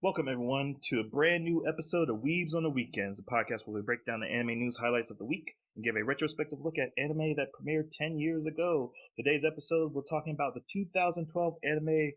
Welcome, everyone, to a brand new episode of Weebs on the Weekends, a podcast where we break down the anime news highlights of the week and give a retrospective look at anime that premiered 10 years ago. Today's episode, we're talking about the 2012 anime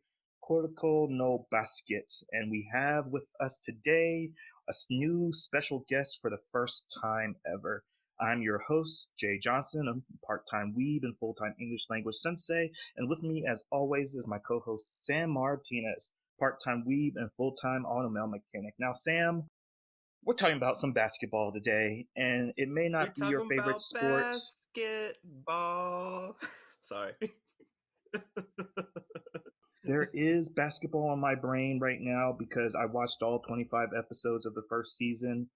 Kuroko no Basket, and we have with us today a new special guest for the first time ever. I'm your host, Jay Johnson, a part-time weeb and full-time English language sensei, and with me, as always, is my co-host, Sam Martinez, part-time weeb and full-time automail mechanic. Now, Sam, we're talking about some basketball today, and it may not be your favorite sport. Basketball. Sorry. There is basketball on my brain right now because I watched all 25 episodes of the first season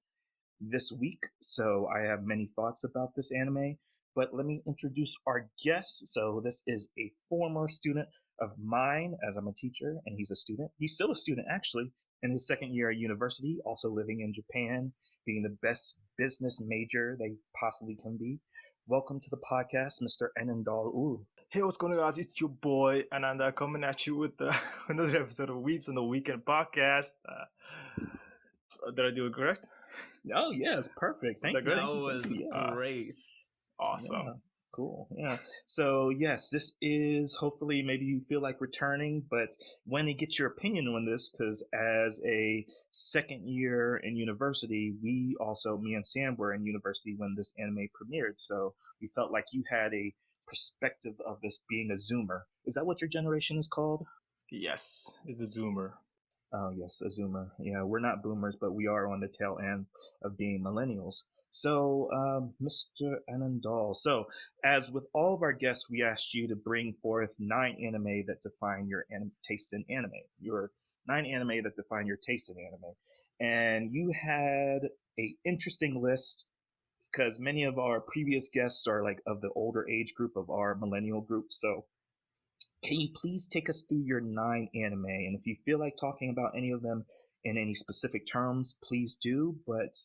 this week, so I have many thoughts about this anime. But let me introduce our guest. So this is a former student of mine, as I'm a teacher, and he's a student. He's still a student, actually, in his second year at university, also living in Japan, being the best business major they possibly can be. Welcome to the podcast, Mr. Enendal. Hey, what's going on, guys? It's your boy Ananda coming at you with another episode of Weeps on the Weekend podcast. Did I do it correct? Oh, yeah, it's perfect. Thank you. That was great. Awesome. Yeah, cool. Yeah. So, yes, this is hopefully maybe you feel like returning, but when to get your opinion on this, because as a second year in university, me and Sam were in university when this anime premiered. So we felt like you had a perspective of this being a Zoomer. Is that what your generation is called? Yes, it's a Zoomer. Oh, yes, a Zoomer. Yeah, we're not boomers, but we are on the tail end of being millennials. So, Mr. Anandal, so as with all of our guests, we asked you to bring forth 9 anime that define your taste in anime. Your 9 anime that define your taste in anime. And you had a interesting list because many of our previous guests are like of the older age group of our millennial group. So can you please take us through your 9 anime? And if you feel like talking about any of them in any specific terms, please do. But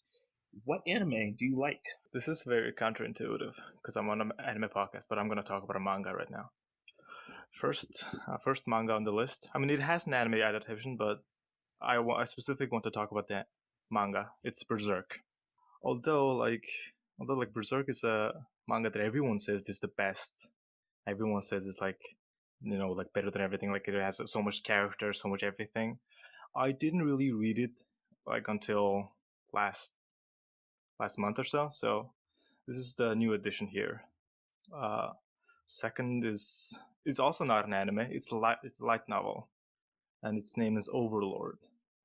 what anime do you like? This is very counterintuitive because I'm on an anime podcast, but I'm going to talk about a manga right now. First manga on the list. I mean, it has an anime adaptation, but I specifically want to talk about the manga. It's Berserk. Although Berserk is a manga that everyone says is the best. Everyone says it's better than everything. Like, it has so much character, so much everything. I didn't really read it until last month or so. So this is the new edition here. Second is also not an anime. It's a light novel, and its name is Overlord.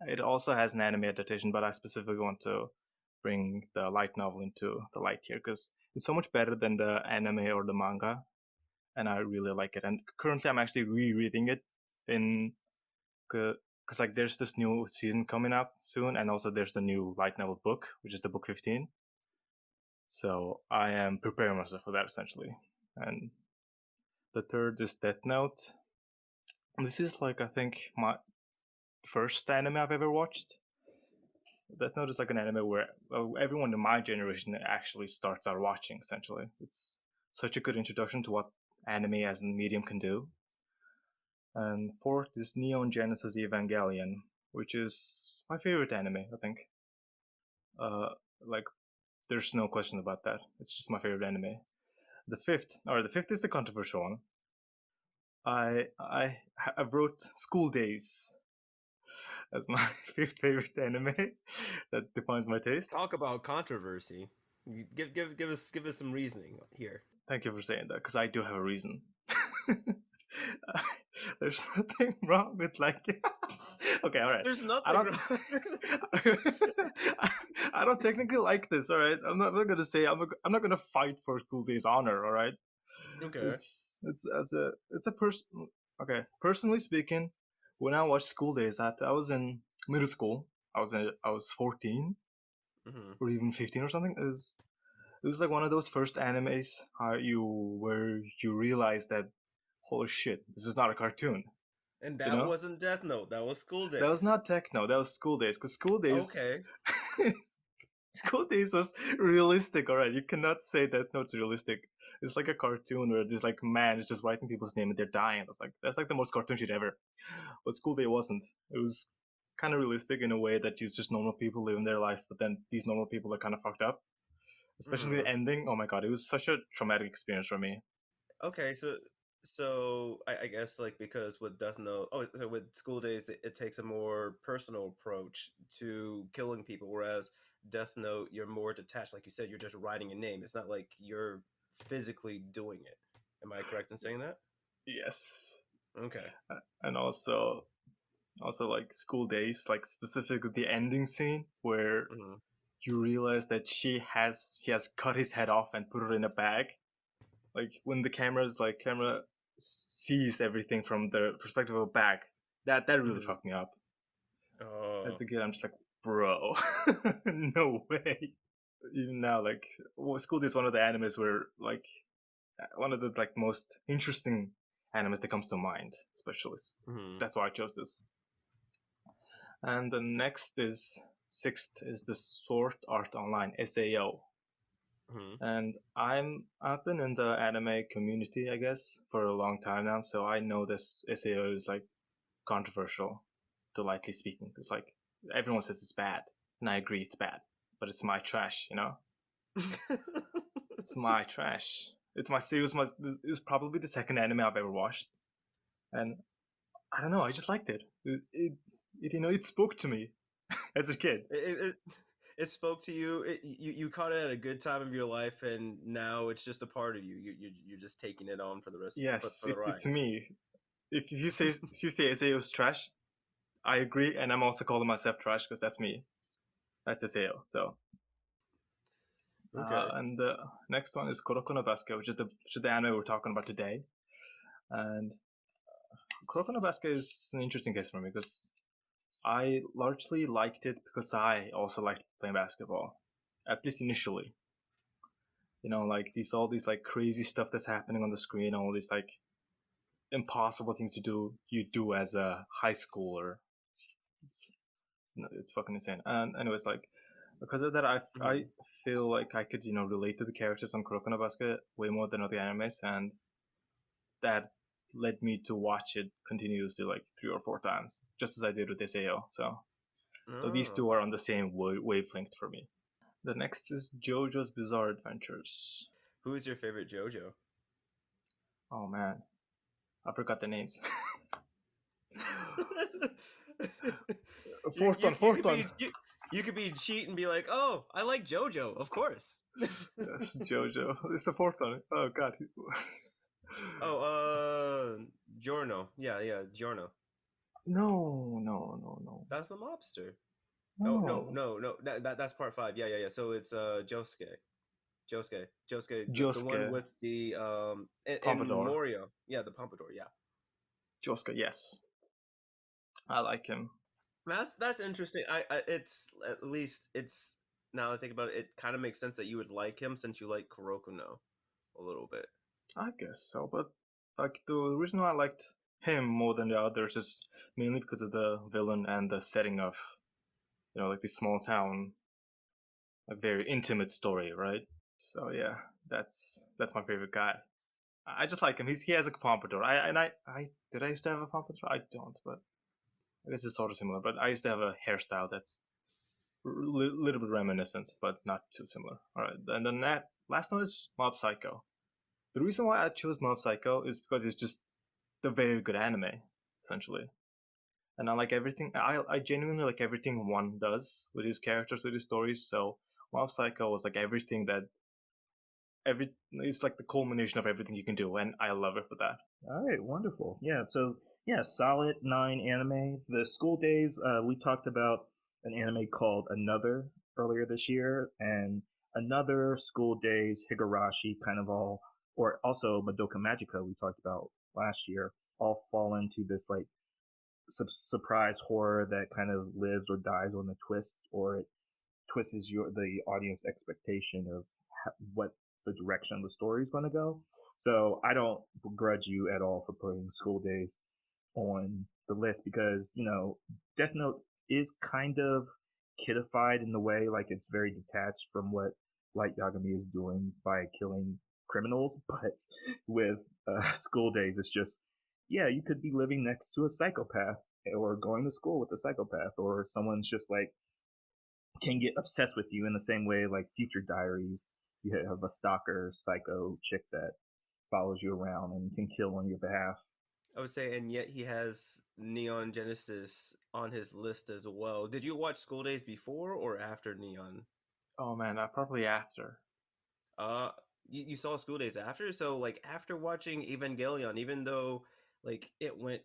It also has an anime adaptation, but I specifically want to bring the light novel into the light here because it's so much better than the anime or the manga, and I really like it. And currently I'm actually rereading it because there's this new season coming up soon, and also there's the new light novel book, which is the book 15. So I am preparing myself for that, essentially. And the third is Death Note. This is I think my first anime I've ever watched. Death Note is an anime where everyone in my generation actually starts out watching, essentially. It's such a good introduction to what anime as a medium can do. And fourth is Neon Genesis Evangelion, which is my favorite anime, I think. There's no question about that. It's just my favorite anime. The fifth is the controversial one. I wrote School Days as my 5th favorite anime that defines my taste. Talk about controversy. Give us some reasoning here. Thank you for saying that, because I do have a reason. There's nothing wrong with okay, all right. There's nothing wrong. I don't technically like this, all right. I'm not gonna say I'm not gonna fight for School Days honor, all right. Okay. It's a person. Okay, personally speaking, when I watched School Days, I was in middle school. I was 14, or even 15 or something. It was one of those first animes where you realize that, holy shit, this is not a cartoon. And that wasn't Death Note. That was School Days. That was not Techno. That was School Days. Because School Days... Okay. School Days was realistic, alright? You cannot say Death Note's realistic. It's like a cartoon where there's man is just writing people's name and they're dying. That's the most cartoon shit ever. But School Day wasn't. It was kind of realistic in a way that it's just normal people living their life, but then these normal people are kind of fucked up. Especially the ending. Oh my god, it was such a traumatic experience for me. Okay, so I guess like because with Death Note, so with School Days, it takes a more personal approach to killing people, whereas Death Note, you're more detached. Like you said, you're just writing a name. It's not like you're physically doing it. Am I correct in saying that? Yes. Okay. And also like School Days, like specifically the ending scene where you realize that he has cut his head off and put it in a bag. Like when the camera sees everything from the perspective of a bag, that really fucked me up. Oh. As a kid, I'm just like, bro, no way. Even now, like, School Days is one of the animes where, like, one of the like most interesting animes that comes to mind, especially. That's why I chose this. And the next is sixth is the Sword Art Online SAO. And I've been in the anime community, I guess, for a long time now, so I know this SAO is like controversial, to lightly speaking. It's like everyone says it's bad, and I agree it's bad, but it's my trash, you know. It's my trash. It was probably the second anime I've ever watched, and I don't know. I just liked it. It spoke to me as a kid. It spoke to you. You caught it at a good time of your life, and now it's just a part of you. You're just taking it on for the rest. Yes, for the ride. It's me. If you say SAO is trash, I agree, and I'm also calling myself trash because that's me. That's SAO. So. Okay. And the next one is Kuroko no Basket, which is the anime we're talking about today. And Kuroko no Basket is an interesting case for me because I largely liked it because I also liked playing basketball, at least initially. You know, like all these like crazy stuff that's happening on the screen, all these like impossible things to do you do as a high schooler. It's fucking insane. And anyways, like because of that, I feel like I could relate to the characters on Kuroko no Basket way more than other animes, and that led me to watch it continuously like 3 or 4 times, just as I did with SAO. So these two are on the same wavelength for me. The next is JoJo's Bizarre Adventures. Who is your favorite JoJo? Oh man, I forgot the names. Fourth one. You could be cheat and be like, oh, I like JoJo, of course. Yes, JoJo. It's the fourth one. Oh god. Giorno. Yeah, Giorno. No. That's the mobster. No. That's part 5. Yeah. So it's Josuke. The one with the Pompadour. Moria. Yeah, the Pompadour. Yeah. Josuke, yes. I like him. That's interesting. It's at least it's now I think about it, it kind of makes sense that you would like him since you like Kuroko no a little bit. I guess so, but like the reason why I liked him more than the others is mainly because of the villain and the setting of like this small town, a very intimate story, right? So yeah, that's my favorite guy. I just like him. He has a pompadour. I did I used to have a pompadour? I don't, but I guess it's sort of similar. But I used to have a hairstyle that's a little bit reminiscent, but not too similar. All right, and then that last one is Mob Psycho. The reason why I chose Mob Psycho is because it's just the very good anime, essentially. And I like everything. I genuinely like everything one does with his characters, with his stories. So Mob Psycho was like everything that it's like the culmination of everything you can do, and I love it for that. All right, wonderful. Yeah, so solid 9 anime. The School Days, we talked about an anime called Another earlier this year, and Another, School Days, Higurashi, kind of all, or also Madoka Magica we talked about last year, all fall into this like surprise horror that kind of lives or dies on the twist, or it twists the audience expectation of what the direction of the story is going to go. So I don't begrudge you at all for putting School Days on the list because, Death Note is kind of kidified in the way, like it's very detached from what Light Yagami is doing by killing criminals. But with School Days, it's just, you could be living next to a psychopath or going to school with a psychopath, or someone's just like can get obsessed with you in the same way like Future Diaries. You have a stalker psycho chick that follows you around and can kill on your behalf. I would say, and yet he has Neon Genesis on his list as well. Did you watch School Days before or after Neon? Oh man, probably after. You saw School Days after? So like after watching Evangelion, even though like it went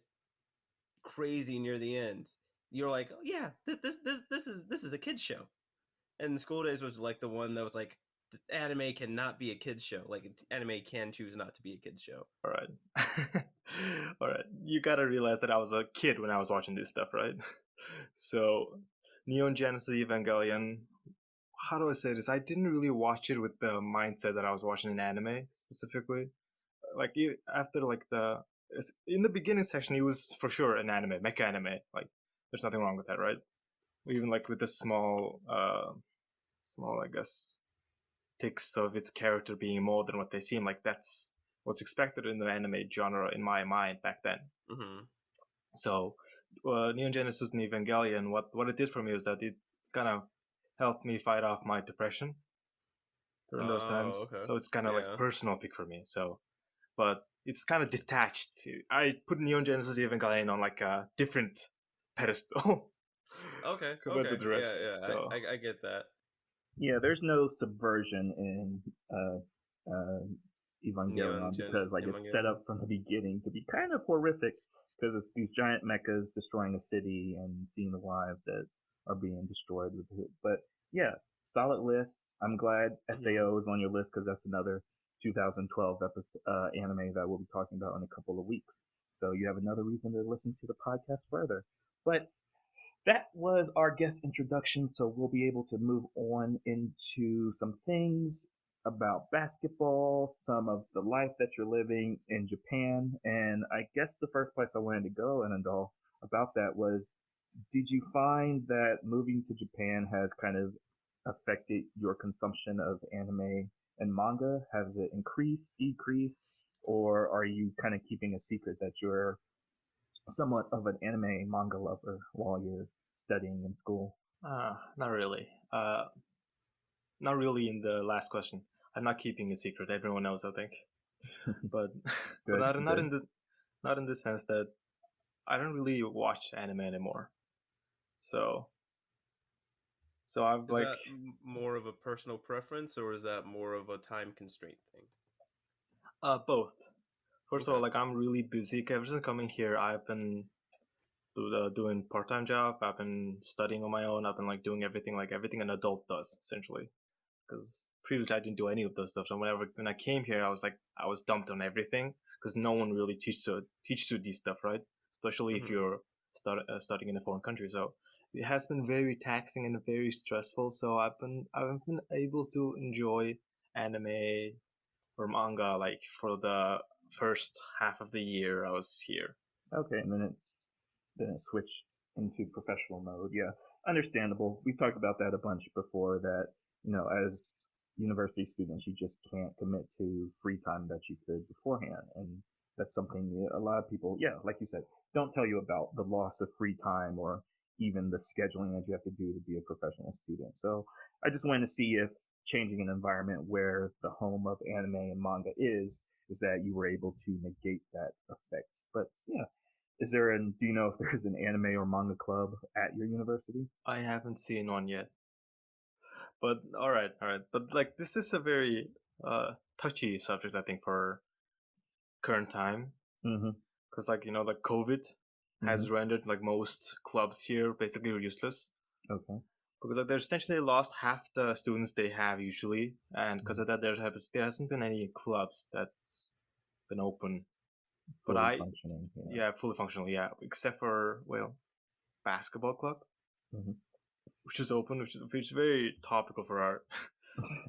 crazy near the end, you're like, oh yeah, this is a kids show. And School Days was like the one that was like, anime cannot be a kids show. Like anime can choose not to be a kids show. All right. All right. You gotta realize that I was a kid when I was watching this stuff, right? So, Neon Genesis Evangelion. How do I say this? I didn't really watch it with the mindset that I was watching an anime specifically. Like after like in the beginning section, it was for sure an anime, mecha anime. Like there's nothing wrong with that, right? Even like with the small I guess ticks of its character being more than what they seem like. That's what's expected in the anime genre in my mind back then. Mm-hmm. So, Neon Genesis and Evangelion, what it did for me was that it kind of helped me fight off my depression during those times. Okay. So it's kind of like personal pick for me. So, but it's kind of detached. I put Neon Genesis Evangelion on like a different pedestal. Okay. Compared to the rest. Yeah. So. I get that. Yeah, there's no subversion in Evangelion because like it's set up from the beginning to be kind of horrific because it's these giant mechas destroying a city and seeing the lives that are being destroyed with it. But yeah, solid list. I'm glad SAO is on your list because that's another 2012 anime that we'll be talking about in a couple of weeks. So you have another reason to listen to the podcast further. But that was our guest introduction, so we'll be able to move on into some things about basketball, some of the life that you're living in Japan. And I guess the first place I wanted to go, Anandal, about that was, did you find that moving to Japan has kind of affected your consumption of anime and manga? Has it increased, decreased, or are you kind of keeping a secret that you're somewhat of an anime manga lover while you're studying in school? Not really. Not really in the last question. I'm not keeping a secret. Everyone knows, I think. But, not in the sense that I don't really watch anime anymore. So I've is that more of a personal preference or is that more of a time constraint thing? Both. First of all, like I'm really busy. Ever since coming here, I've been doing part-time job. I've been studying on my own. I've been like doing everything an adult does, essentially. Because previously I didn't do any of those stuff. So when I came here, I was dumped on everything because no one really teaches you these stuff, right? Especially if you're studying in a foreign country. So it has been very taxing and very stressful. So I've been able to enjoy anime or manga like for the first half of the year I was here. Okay, and then it switched into professional mode. Yeah, understandable. We've talked about that a bunch before. That as university students, you just can't commit to free time that you could beforehand, and that's something a lot of people, like you said, don't tell you about the loss of free time or even the scheduling that you have to do to be a professional student. So I just wanted to see if changing an environment where the home of anime and manga is that you were able to negate that effect. But yeah, do you know if there's an anime or manga club at your university? I haven't seen one yet. But all right. But like this is a very touchy subject, I think, for current time. Because like COVID has rendered like most clubs here basically useless. Okay. Because like, they're essentially lost half the students they have usually, and because of that, there hasn't been any clubs that's been open. Fully functioning. Yeah, fully functional. Yeah, except for basketball club, which is open, which is very topical for our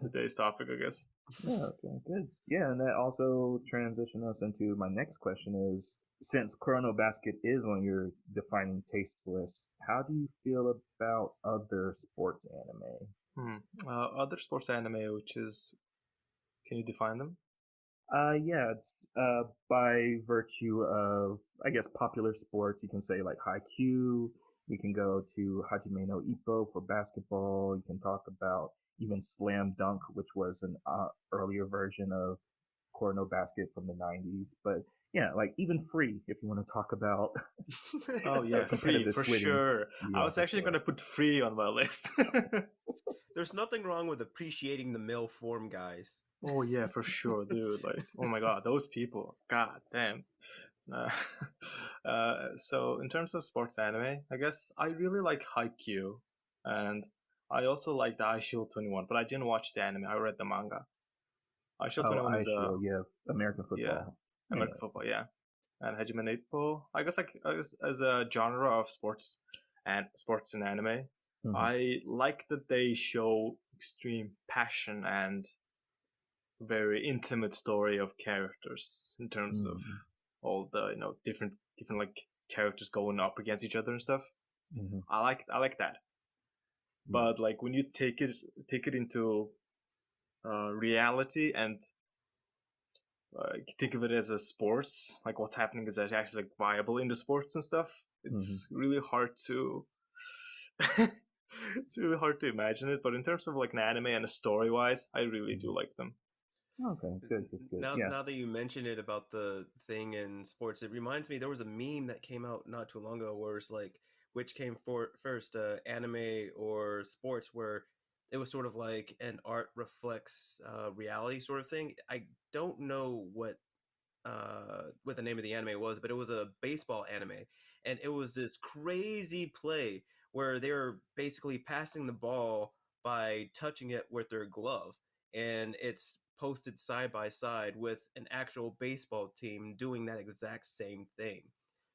today's topic, I guess. Yeah. Okay. Good. Yeah, and that also transitions us into my next question is, since Kuroko no Basket is on your defining taste list, how do you feel about other sports anime? Other sports anime, which is, can you define them? Yeah, it's by virtue of, I guess, popular sports. You can say like Haikyuu. You can go to Hajime no Ippo for basketball. You can talk about even Slam Dunk, which was an earlier version of Kuroko no Basket from the 90s. But yeah, like even Free, if you want to talk about Oh yeah, Free competitive for swinging. sure. I Yeah, was for actually sure. gonna put Free on my list. There's nothing wrong with appreciating the male form, guys. Oh yeah, for sure, dude. Like, oh my god, those people. God damn. Uh, so in terms of sports anime, I guess I really like Haikyuu, and I also like the iShield 21, but I didn't watch the anime. I read the manga. iShield Oh, 21 is Aishio, yeah, American yeah, football. American Yeah. football, yeah. And Hajime no Ippo, I guess like as a genre of sports and anime, Mhm. I like that they show extreme passion and very intimate story of characters in terms of Mhm. all the different like characters going up against each other and stuff. Mhm. I like that. Yeah. But like when you take it into reality and think of it as a sports, like what's happening is actually like viable in the sports and stuff. It's really hard to it's really hard to imagine it. But in terms of like an anime and a story wise, I really do like them. Okay, good. Now, Yeah. now that you mention it about the thing in sports, it reminds me there was a meme that came out not too long ago where it's like, which came first, anime or sports, where it was sort of like an art reflects reality sort of thing. I don't know what the name of the anime was, but it was a baseball anime, and it was this crazy play where they were basically passing the ball by touching it with their glove, and it's posted side by side with an actual baseball team doing that exact same thing.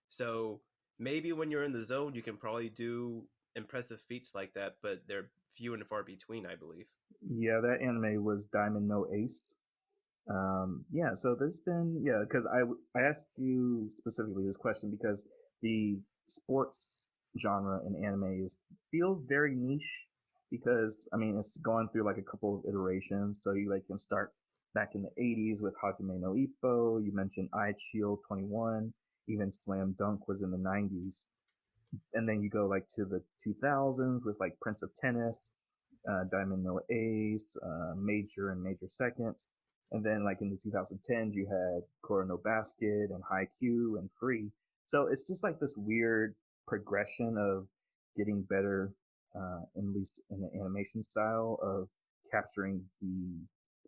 So maybe when you're in the zone, you can probably do impressive feats like that, but they're few and far between, I believe. Yeah, that anime was Diamond No Ace. Yeah, so there's been, yeah, because I asked you specifically this question because the sports genre in anime feels very niche because I mean it's going through like a couple of iterations. So you like can start back in the 80s with Hajime no Ippo. You mentioned Shield 21. Even Slam Dunk was in the 90s, and then you go like to the 2000s with like Prince of Tennis, Diamond No Ace, Major and Major Second. And then like in the 2010s, you had Kuroko no Basket and Haikyuu and Free. So it's just like this weird progression of getting better, at least in the animation style of capturing the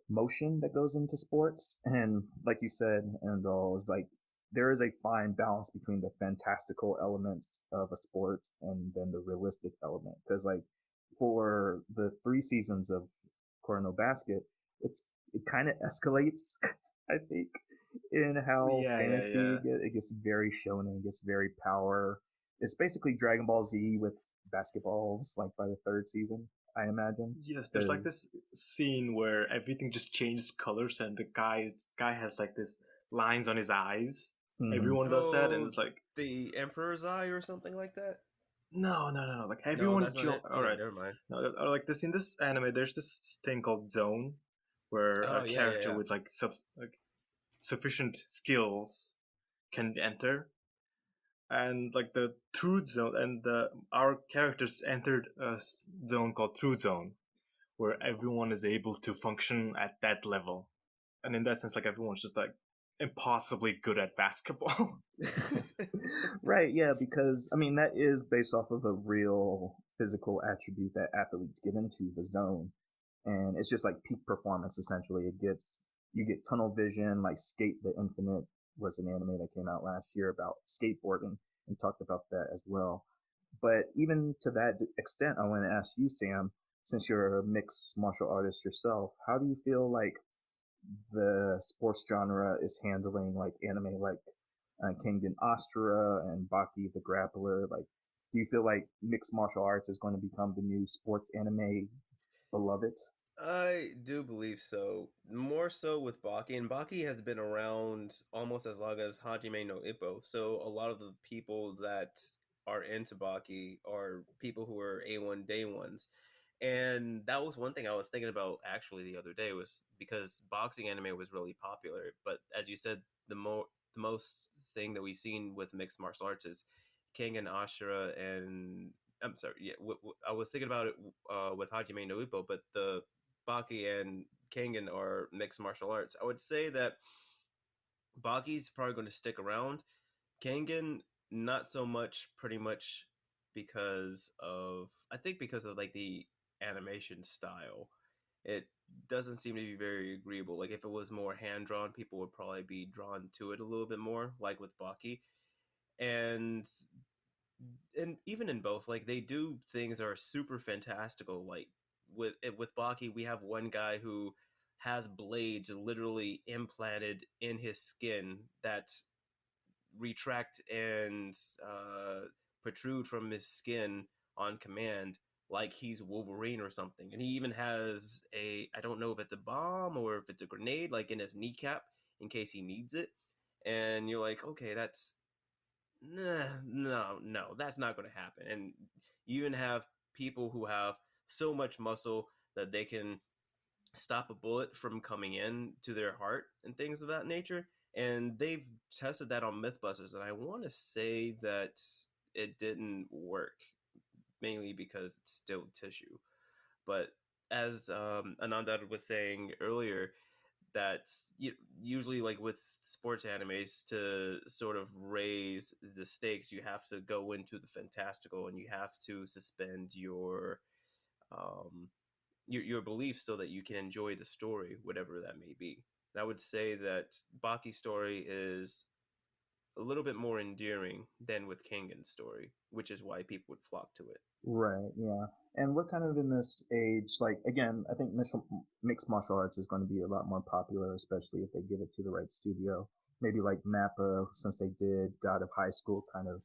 motion that goes into sports. And like you said, and all is like there is a fine balance between the fantastical elements of a sport and then the realistic element. Because like for the 3 seasons of Kuroko no Basket, it kind of escalates, I think, in how fantasy it gets very shonen, it gets very power. It's basically Dragon Ball Z with basketballs, like by the 3rd season, I imagine. Yes, there's like this scene where everything just changes colors and the guy has like this lines on his eyes. Everyone does that, and it's like the Emperor's Eye or something like that. No. Like everyone. No, that's not it. All right, never mind. No, like this in this anime, there's this thing called zone, where a character with like sufficient skills can enter, and like the truth zone, and our characters entered a zone called truth zone, where everyone is able to function at that level, and in that sense, like everyone's just like impossibly good at basketball. Right, yeah, because I mean that is based off of a real physical attribute that athletes get into the zone, and it's just like peak performance essentially. You get tunnel vision, like Skate the Infinite was an anime that came out last year about skateboarding and talked about that as well. But even to that extent, I want to ask you, Sam, since you're a mixed martial artist yourself, how do you feel like the sports genre is handling like anime like Kengan Astra and Baki the Grappler? Like, do you feel like mixed martial arts is going to become the new sports anime beloved? I do believe so. More so with Baki, and Baki has been around almost as long as Hajime no Ippo. So a lot of the people that are into Baki are people who are A1 day ones. And that was one thing I was thinking about actually the other day, was because boxing anime was really popular. But as you said, the most thing that we've seen with mixed martial arts is King and Ashura, and I'm sorry, yeah, I was thinking about it with Hajime no Ippo, but the Baki and Kengan are mixed martial arts. I would say that Baki's probably going to stick around. Kengan, not so much, pretty much because of like the animation style. It doesn't seem to be very agreeable. Like if it was more hand drawn, people would probably be drawn to it a little bit more, like with Baki. And even in both, like they do things that are super fantastical. Like with Baki, we have one guy who has blades literally implanted in his skin that retract and protrude from his skin on command, like he's Wolverine or something. And he even has I don't know if it's a bomb or if it's a grenade, like in his kneecap in case he needs it. And you're like, okay, that's no, that's not going to happen. And you even have people who have so much muscle that they can stop a bullet from coming in to their heart and things of that nature. And they've tested that on Mythbusters, and I want to say that it didn't work, mainly because it's still tissue. But as Ananda was saying earlier, that usually, like with sports animes, to sort of raise the stakes, you have to go into the fantastical, and you have to suspend um, your beliefs so that you can enjoy the story, whatever that may be. And I would say that Baki's story is a little bit more endearing than with Kengan's story, which is why people would flock to it. Right, yeah. And we're kind of in this age, like, again, I think mixed martial arts is going to be a lot more popular, especially if they give it to the right studio. Maybe like Mappa, since they did God of High School, kind of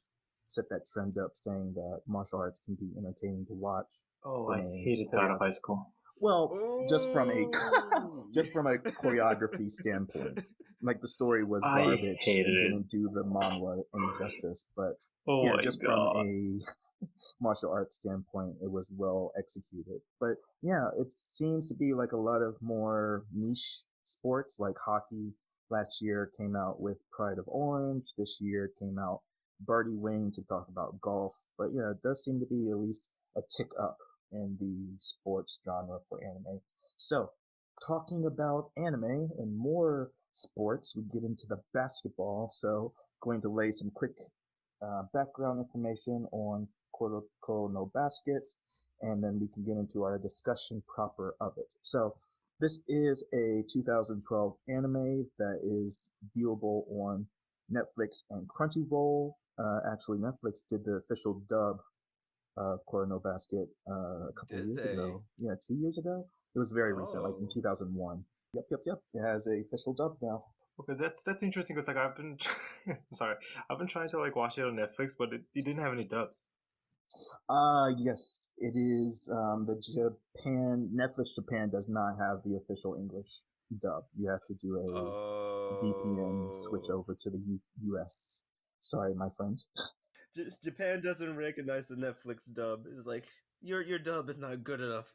set that trend up, saying that martial arts can be entertaining to watch. Oh, I hated God of High School. Well, just from a Ooh. choreography standpoint, like the story was I garbage, hated it. didn't do the manga any justice. But Oh yeah, my just from God. a martial arts standpoint, it was well executed. But yeah, it seems to be like a lot of more niche sports, like hockey. Last year came out with Pride of Orange. This year came out Birdie Wing to talk about golf. But yeah, it does seem to be at least a tick up in the sports genre for anime. So, talking about anime and more sports, we get into the basketball. So, going to lay some quick background information on Kuroko no Basket, and then we can get into our discussion proper of it. So, this is a 2012 anime that is viewable on Netflix and Crunchyroll. Actually, Netflix did the official dub of Kuroko no Basket a couple of years ago. Yeah, 2 years ago. It was very recent, like in 2001. Yep. It has a official dub now. Okay, that's interesting because like I've been sorry, I've been trying to like watch it on Netflix, but it didn't have any dubs. Yes, it is. The Netflix Japan does not have the official English dub. You have to do a VPN switch over to the US. Sorry, my friend. Japan doesn't recognize the Netflix dub. It's like your dub is not good enough.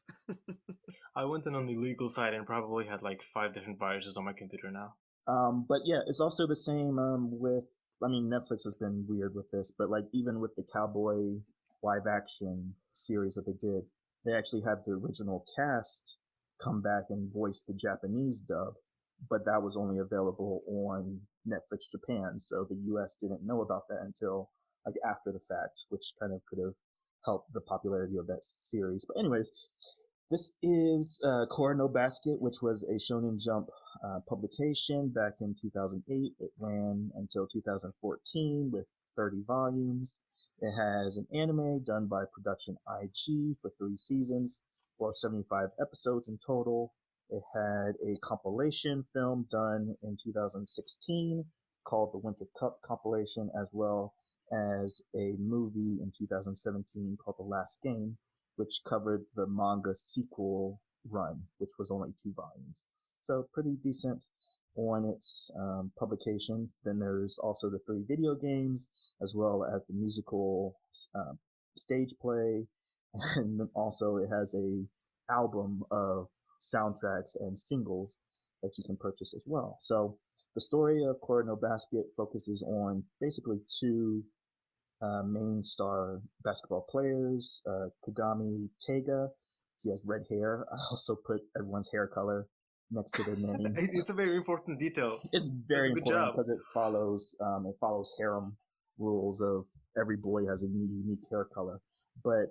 I went in on the legal side and probably had like 5 different viruses on my computer now. But yeah, it's also the same Netflix has been weird with this, but like even with the Cowboy live action series that they did, they actually had the original cast come back and voice the Japanese dub, but that was only available on Netflix Japan, so the US didn't know about that until like after the fact, which kind of could have helped the popularity of that series. But anyways, this is Kuroko no Basket, which was a Shonen Jump publication back in 2008. It ran until 2014 with 30 volumes. It has an anime done by Production IG for 3 seasons, or 75 episodes in total. It had a compilation film done in 2016 called the Winter Cup compilation, as well as a movie in 2017 called The Last Game, which covered the manga sequel run, which was only 2 volumes. So pretty decent on its publication. Then there's also the 3 video games, as well as the musical stage play, And then also it has a album of soundtracks and singles that you can purchase as well. So the story of Kuroko no Basket focuses on basically two main star basketball players, Kagami Tega. He has red hair. I also put everyone's hair color next to their name. It's a very important detail. It's very important because it follows harem rules of every boy has a unique hair color. But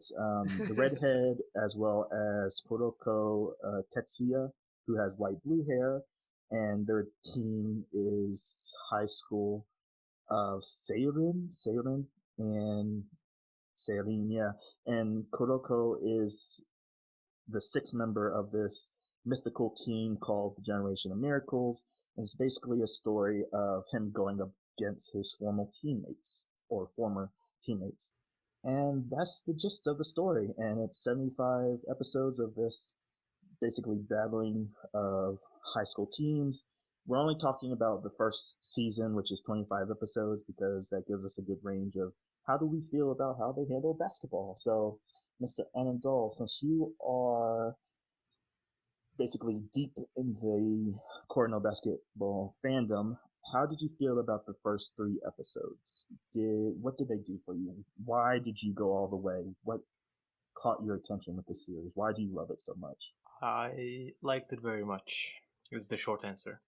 the redhead, as well as Kuroko Tetsuya, who has light blue hair, and their team is high school of Seirin, and Seirin, yeah. And Kuroko is the sixth member of this mythical team called the Generation of Miracles. And it's basically a story of him going up against his former teammates. And that's the gist of the story. And it's 75 episodes of this basically battling of high school teams. We're only talking about the first season, which is 25 episodes, because that gives us a good range of how do we feel about how they handle basketball. So, Mr. Anandol, since you are basically deep in the Kuroko no Basketball fandom, how did you feel about the first 3 episodes? What did they do for you? Why did you go all the way? What caught your attention with the series? Why do you love it so much? I liked it very much, is the short answer.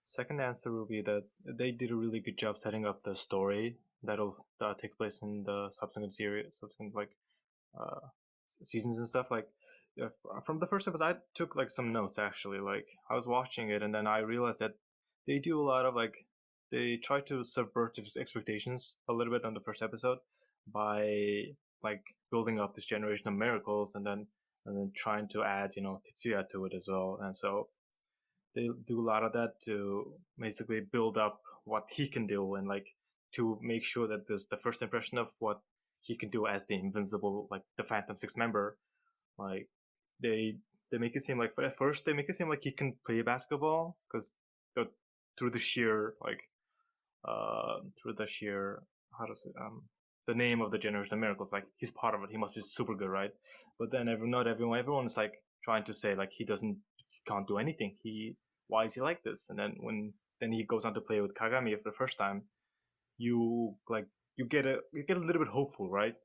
Second answer will be that they did a really good job setting up the story that'll take place in the subsequent seasons and stuff. Like from the first episode, I took like some notes actually. Like I was watching it and then I realized that they do a lot of they try to subvert his expectations a little bit on the first episode by like building up this generation of miracles and then trying to add Tetsuya to it as well. And so they do a lot of that to basically build up what he can do and to make sure that there's the first impression of what he can do as the invincible, the Phantom Six member. Like they make it seem like at first they make it seem like he can play basketball because through the sheer the name of the Generation of Miracles, he's part of it. He must be super good, right? But then everyone is trying to say he can't do anything. Why is he like this? And then he goes on to play with Kagami for the first time. You get a little bit hopeful, right?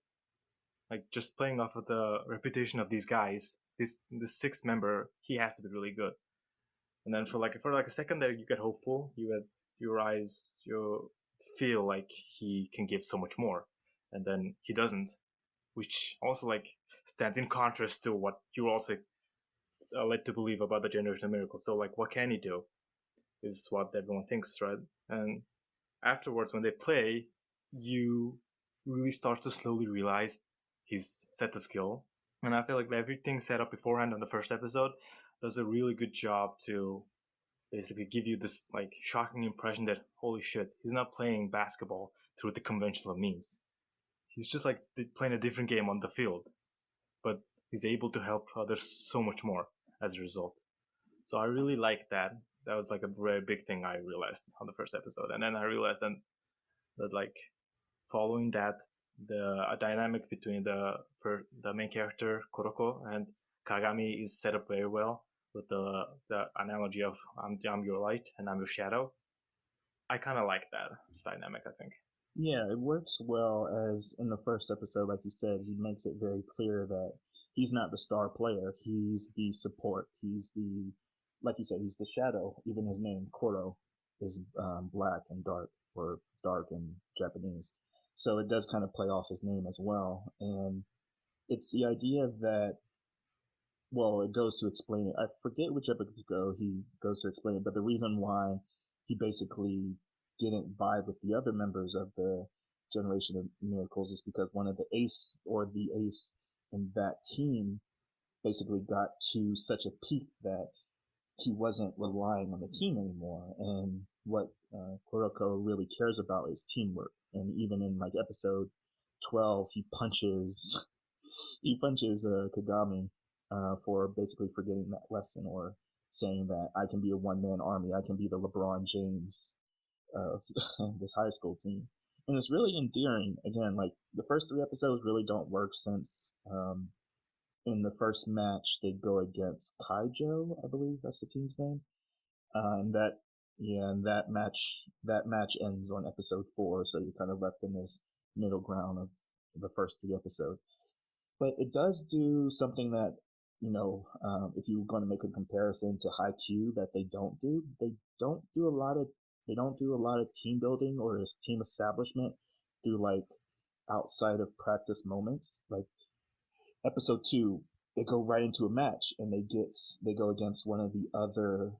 Just playing off of the reputation of these guys, this sixth member, he has to be really good. And then for a second there, you get hopeful. You feel like he can give so much more, and then he doesn't, which also stands in contrast to what you're also led to believe about the Generation of Miracles. So what can he do? Is what everyone thinks, right? And afterwards, when they play, you really start to slowly realize his set of skill. And I feel like everything set up beforehand on the first episode does a really good job to basically give you this shocking impression that holy shit, he's not playing basketball through the conventional means. He's just playing a different game on the field, but he's able to help others so much more as a result. So I really like that. That was a very big thing I realized on the first episode. And then I realized that following that, the dynamic between the main character Kuroko and Kagami is set up very well with the analogy of I'm your light and I'm your shadow. I kind of like that dynamic, I think. Yeah, it works well, as in the first episode, like you said, he makes it very clear that he's not the star player. He's the support. He's like you said, he's the shadow. Even his name, Koro, is black and dark, or dark in Japanese. So it does kind of play off his name as well. And it's the idea that, well, it goes to explain it. I forget which episode he goes to explain it, but the reason why he basically didn't vibe with the other members of the Generation of Miracles is because the ace in that team basically got to such a peak that he wasn't relying on the team anymore. And what Kuroko really cares about is teamwork. And even in episode 12, he punches Kagami for basically forgetting that lesson, or saying that I can be a one-man army. I can be the LeBron James of this high school team. And it's really endearing. Again, the first 3 episodes really don't work, since in the first match they go against Kaijo, I believe that's the team's name. And that match ends on episode 4, so you're kind of left in this middle ground of the first 3 episodes. But it does do something that, if you were going to make a comparison to Haikyuu that they don't do a lot of team building or team establishment through like outside of practice moments. Like episode 2, they go right into a match and they go against one of the other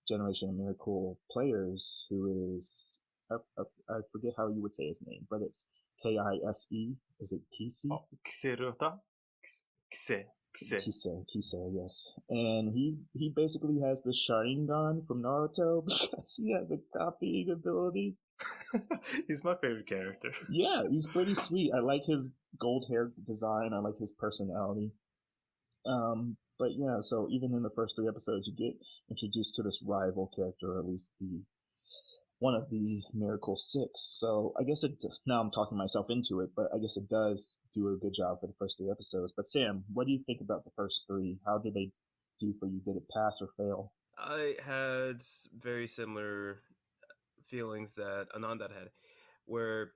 Generation of Miracle players who is I forget how you would say his name, but it's Kise. Is it Kise? Oh, Kise. Kise, yes. And he basically has the Sharingan from Naruto because he has a copying ability. He's my favorite character. Yeah, he's pretty sweet. I like his gold hair design. I like his personality. But yeah, so even in the first 3 episodes, you get introduced to this rival character, or at least one of the Miracle 6. So I guess now I'm talking myself into it, but I guess it does do a good job for the first 3 episodes. But Sam, what do you think about the first 3? How did they do for you? Did it pass or fail? I had very similar feelings that Anand had, where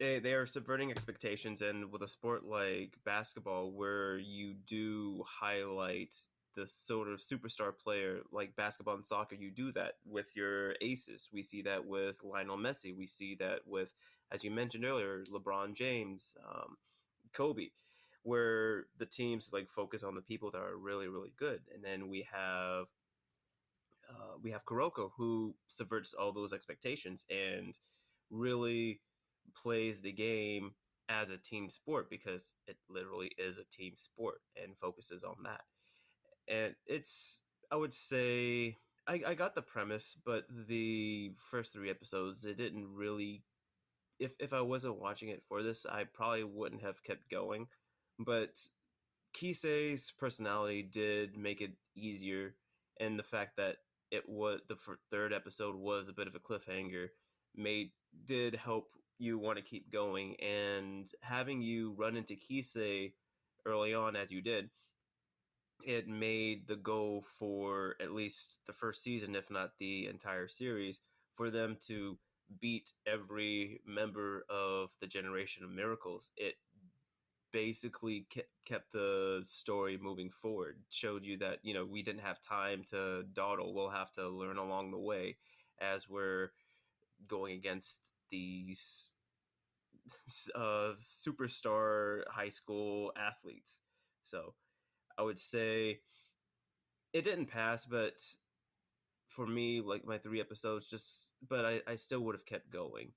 they are subverting expectations, and with a sport like basketball where you do highlight the sort of superstar player like basketball and soccer, you do that with your aces. We see that with Lionel Messi. We see that with, as you mentioned earlier, LeBron James, Kobe, where the teams like focus on the people that are really, really good. And then we have Kuroko, who subverts all those expectations and really plays the game as a team sport, because it literally is a team sport and focuses on that. And I would say, I got the premise, but the first 3 episodes, it didn't really, if I wasn't watching it for this, I probably wouldn't have kept going. But Kise's personality did make it easier, and the fact that it was the 3rd episode was a bit of a cliffhanger did help you want to keep going. And having you run into Kise early on as you did, it made the goal for at least the first season, if not the entire series, for them to beat every member of the Generation of Miracles. It basically kept the story moving forward, showed you that, we didn't have time to dawdle. We'll have to learn along the way as we're going against these superstar high school athletes. So I would say it didn't pass, but for me, like my 3 episodes, but I still would have kept going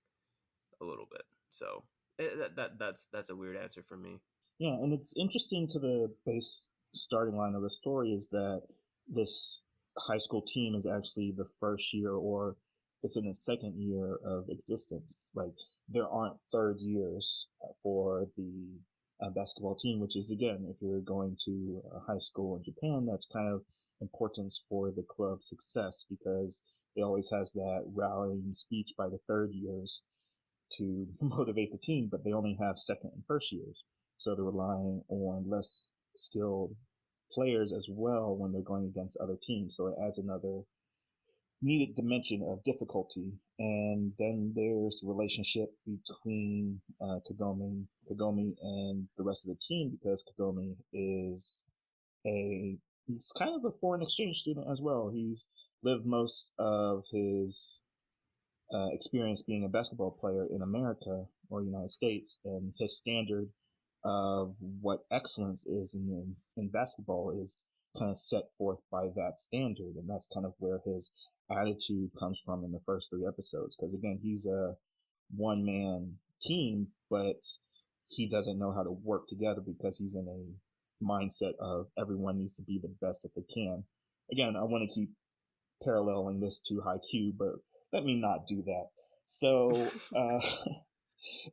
a little bit. So that's a weird answer for me. Yeah, and it's interesting to the base starting line of the story is that this high school team is actually the first year, or it's in the second year of existence. Like there aren't 3rd years for the basketball team, which is, again, if you're going to high school in Japan, that's kind of importance for the club's success, because it always has that rallying speech by the 3rd years to motivate the team, but they only have 2nd and 1st years. So they're relying on less skilled players as well when they're going against other teams. So it adds another needed dimension of difficulty. And then there's the relationship between Kagami and the rest of the team, because Kagami is he's kind of a foreign exchange student as well. He's lived most of his experience being a basketball player in America or United States, and his standard of what excellence is in basketball is kind of set forth by that standard, and that's kind of where his attitude comes from in the first 3 episodes. Because again, he's a one-man team, but he doesn't know how to work together because he's in a mindset of everyone needs to be the best that they can. Again, I want to keep paralleling this to Haikyuu, but let me not do that. So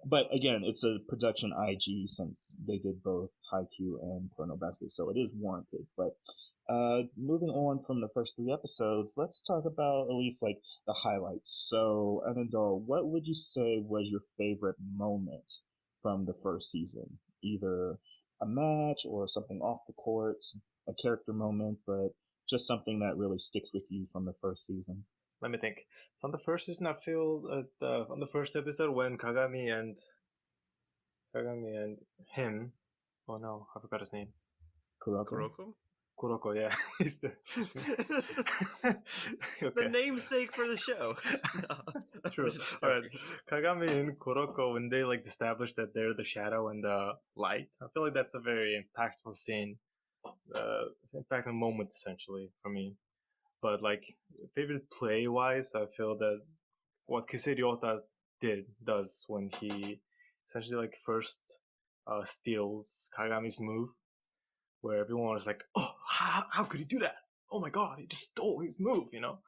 but again, it's a production IG, since they did both Haikyuu and Kuroko no Basket, so it is warranted. But moving on from the first 3 episodes, let's talk about at least like the highlights. So, Anandol, what would you say was your favorite moment from the first season? Either a match or something off the court, a character moment, but just something that really sticks with you from the first season? Let me think. From the first season, I feel on the first episode when Kagami and him. Oh no, I forgot his name. Kuroko? Kuroko, yeah. He's the The namesake for the show. No, True. All right, Kagami and Kuroko, when they like established that they're the shadow and the light, I feel like that's a very impactful scene, impactful moment essentially for me. But like favorite play wise, I feel that what Kise does when he essentially like first steals Kagami's move, where everyone was like, "Oh, how could he do that? Oh my God, he just stole his move!" You know,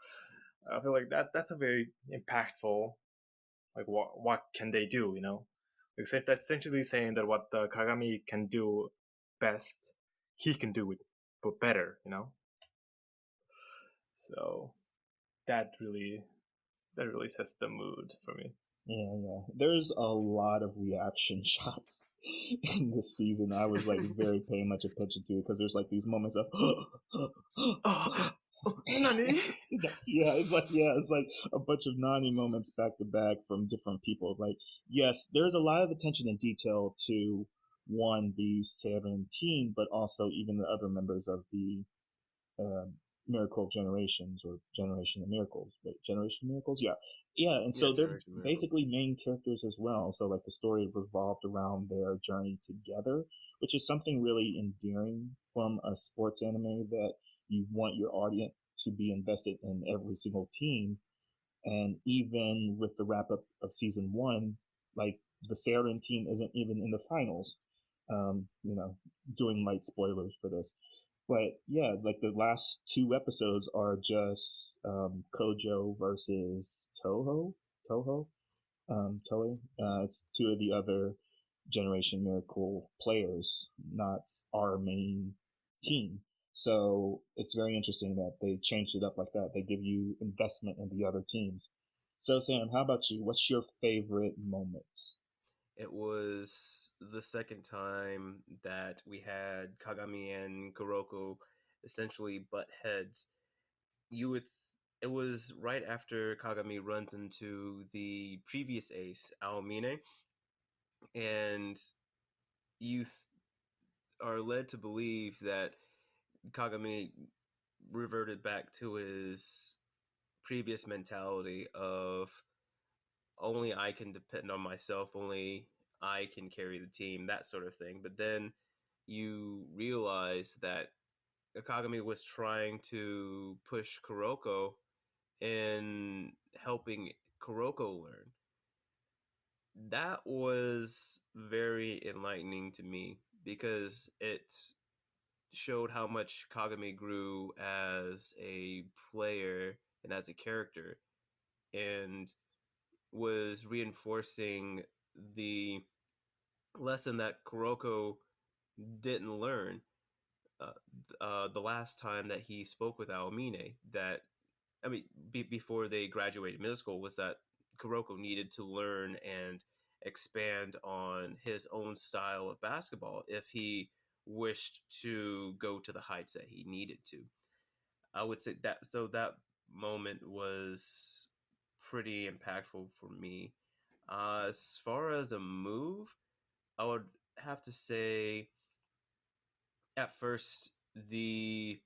I feel like that's a very impactful. Like, what can they do? You know, except that's essentially saying that what the Kagami can do best, he can do it, but better. You know, so that really sets the mood for me. Yeah. There's a lot of reaction shots in this season. I was like very paying much attention to because there's like these moments of Nani? yeah, it's like a bunch of Nani moments back to back from different people. Like, yes, there's a lot of attention and detail to the Seirin team, but also even the other members of the Miracle Generations or Generation of Miracles. Wait, Generation of Miracles? Yeah. And so they're basically main characters as well. So like the story revolved around their journey together, which is something really endearing from a sports anime, that you want your audience to be invested in every single team. And even with the wrap up of season 1, like the Seirin team isn't even in the finals. Doing light spoilers for this. But yeah, like the last 2 episodes are just Kojo versus Tohei. It's 2 of the other Generation Miracle players, not our main team. So it's very interesting that they changed it up like that. They give you investment in the other teams. So Sam, how about you? What's your favorite moment? It was the second time that we had Kagami and Kuroko essentially butt heads. It was right after Kagami runs into the previous ace, Aomine, and you are led to believe that Kagami reverted back to his previous mentality of only I can depend on myself, only I can carry the team, that sort of thing. But then you realize that Kagami was trying to push Kuroko in helping Kuroko learn. That was very enlightening to me because it showed how much Kagami grew as a player and as a character, and was reinforcing the lesson that Kuroko didn't learn the last time that he spoke with Aomine. That, I mean, before they graduated middle school, was that Kuroko needed to learn and expand on his own style of basketball if he wished to go to the heights that he needed to. I would say that, so that moment was pretty impactful for me. As far as a move, I would have to say at first the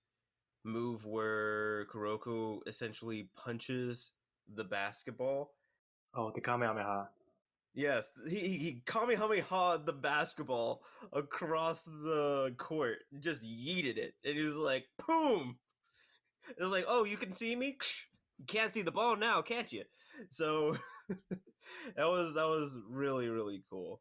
move where Kuroko essentially punches the basketball. Oh, the Kamehameha. Yes, he Kamehameha the basketball across the court, just yeeted it, and he was like, boom! It was like, oh, you can see me? You can't see the ball now, can't you? So that was really, really cool.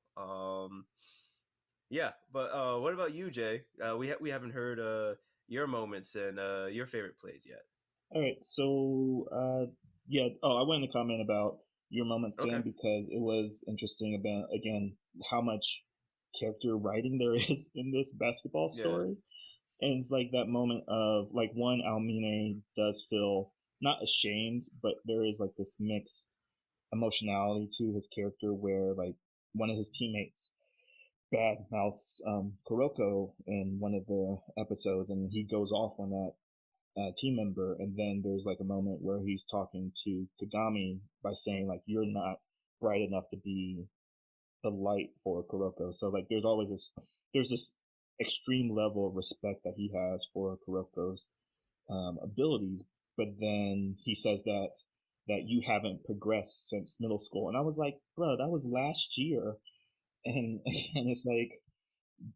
Yeah, but what about you, Jay? We haven't heard your moments and your favorite plays yet. All right, so yeah. Oh, I wanted to comment about your moment, Sam, Okay. because it was interesting about, again, how much character writing there is in this basketball story. And it's like that moment of like, one, Aomine does feel not ashamed, but there is like this mixed emotionality to his character where like one of his teammates bad mouths Kuroko in one of the episodes, and he goes off on that team member, and then there's like a moment where he's talking to Kagami by saying like, you're not bright enough to be the light for Kuroko. So like there's this extreme level of respect that he has for Kuroko's abilities, but then he says that you haven't progressed since middle school, and I was like, bro, that was last year, and and it's like,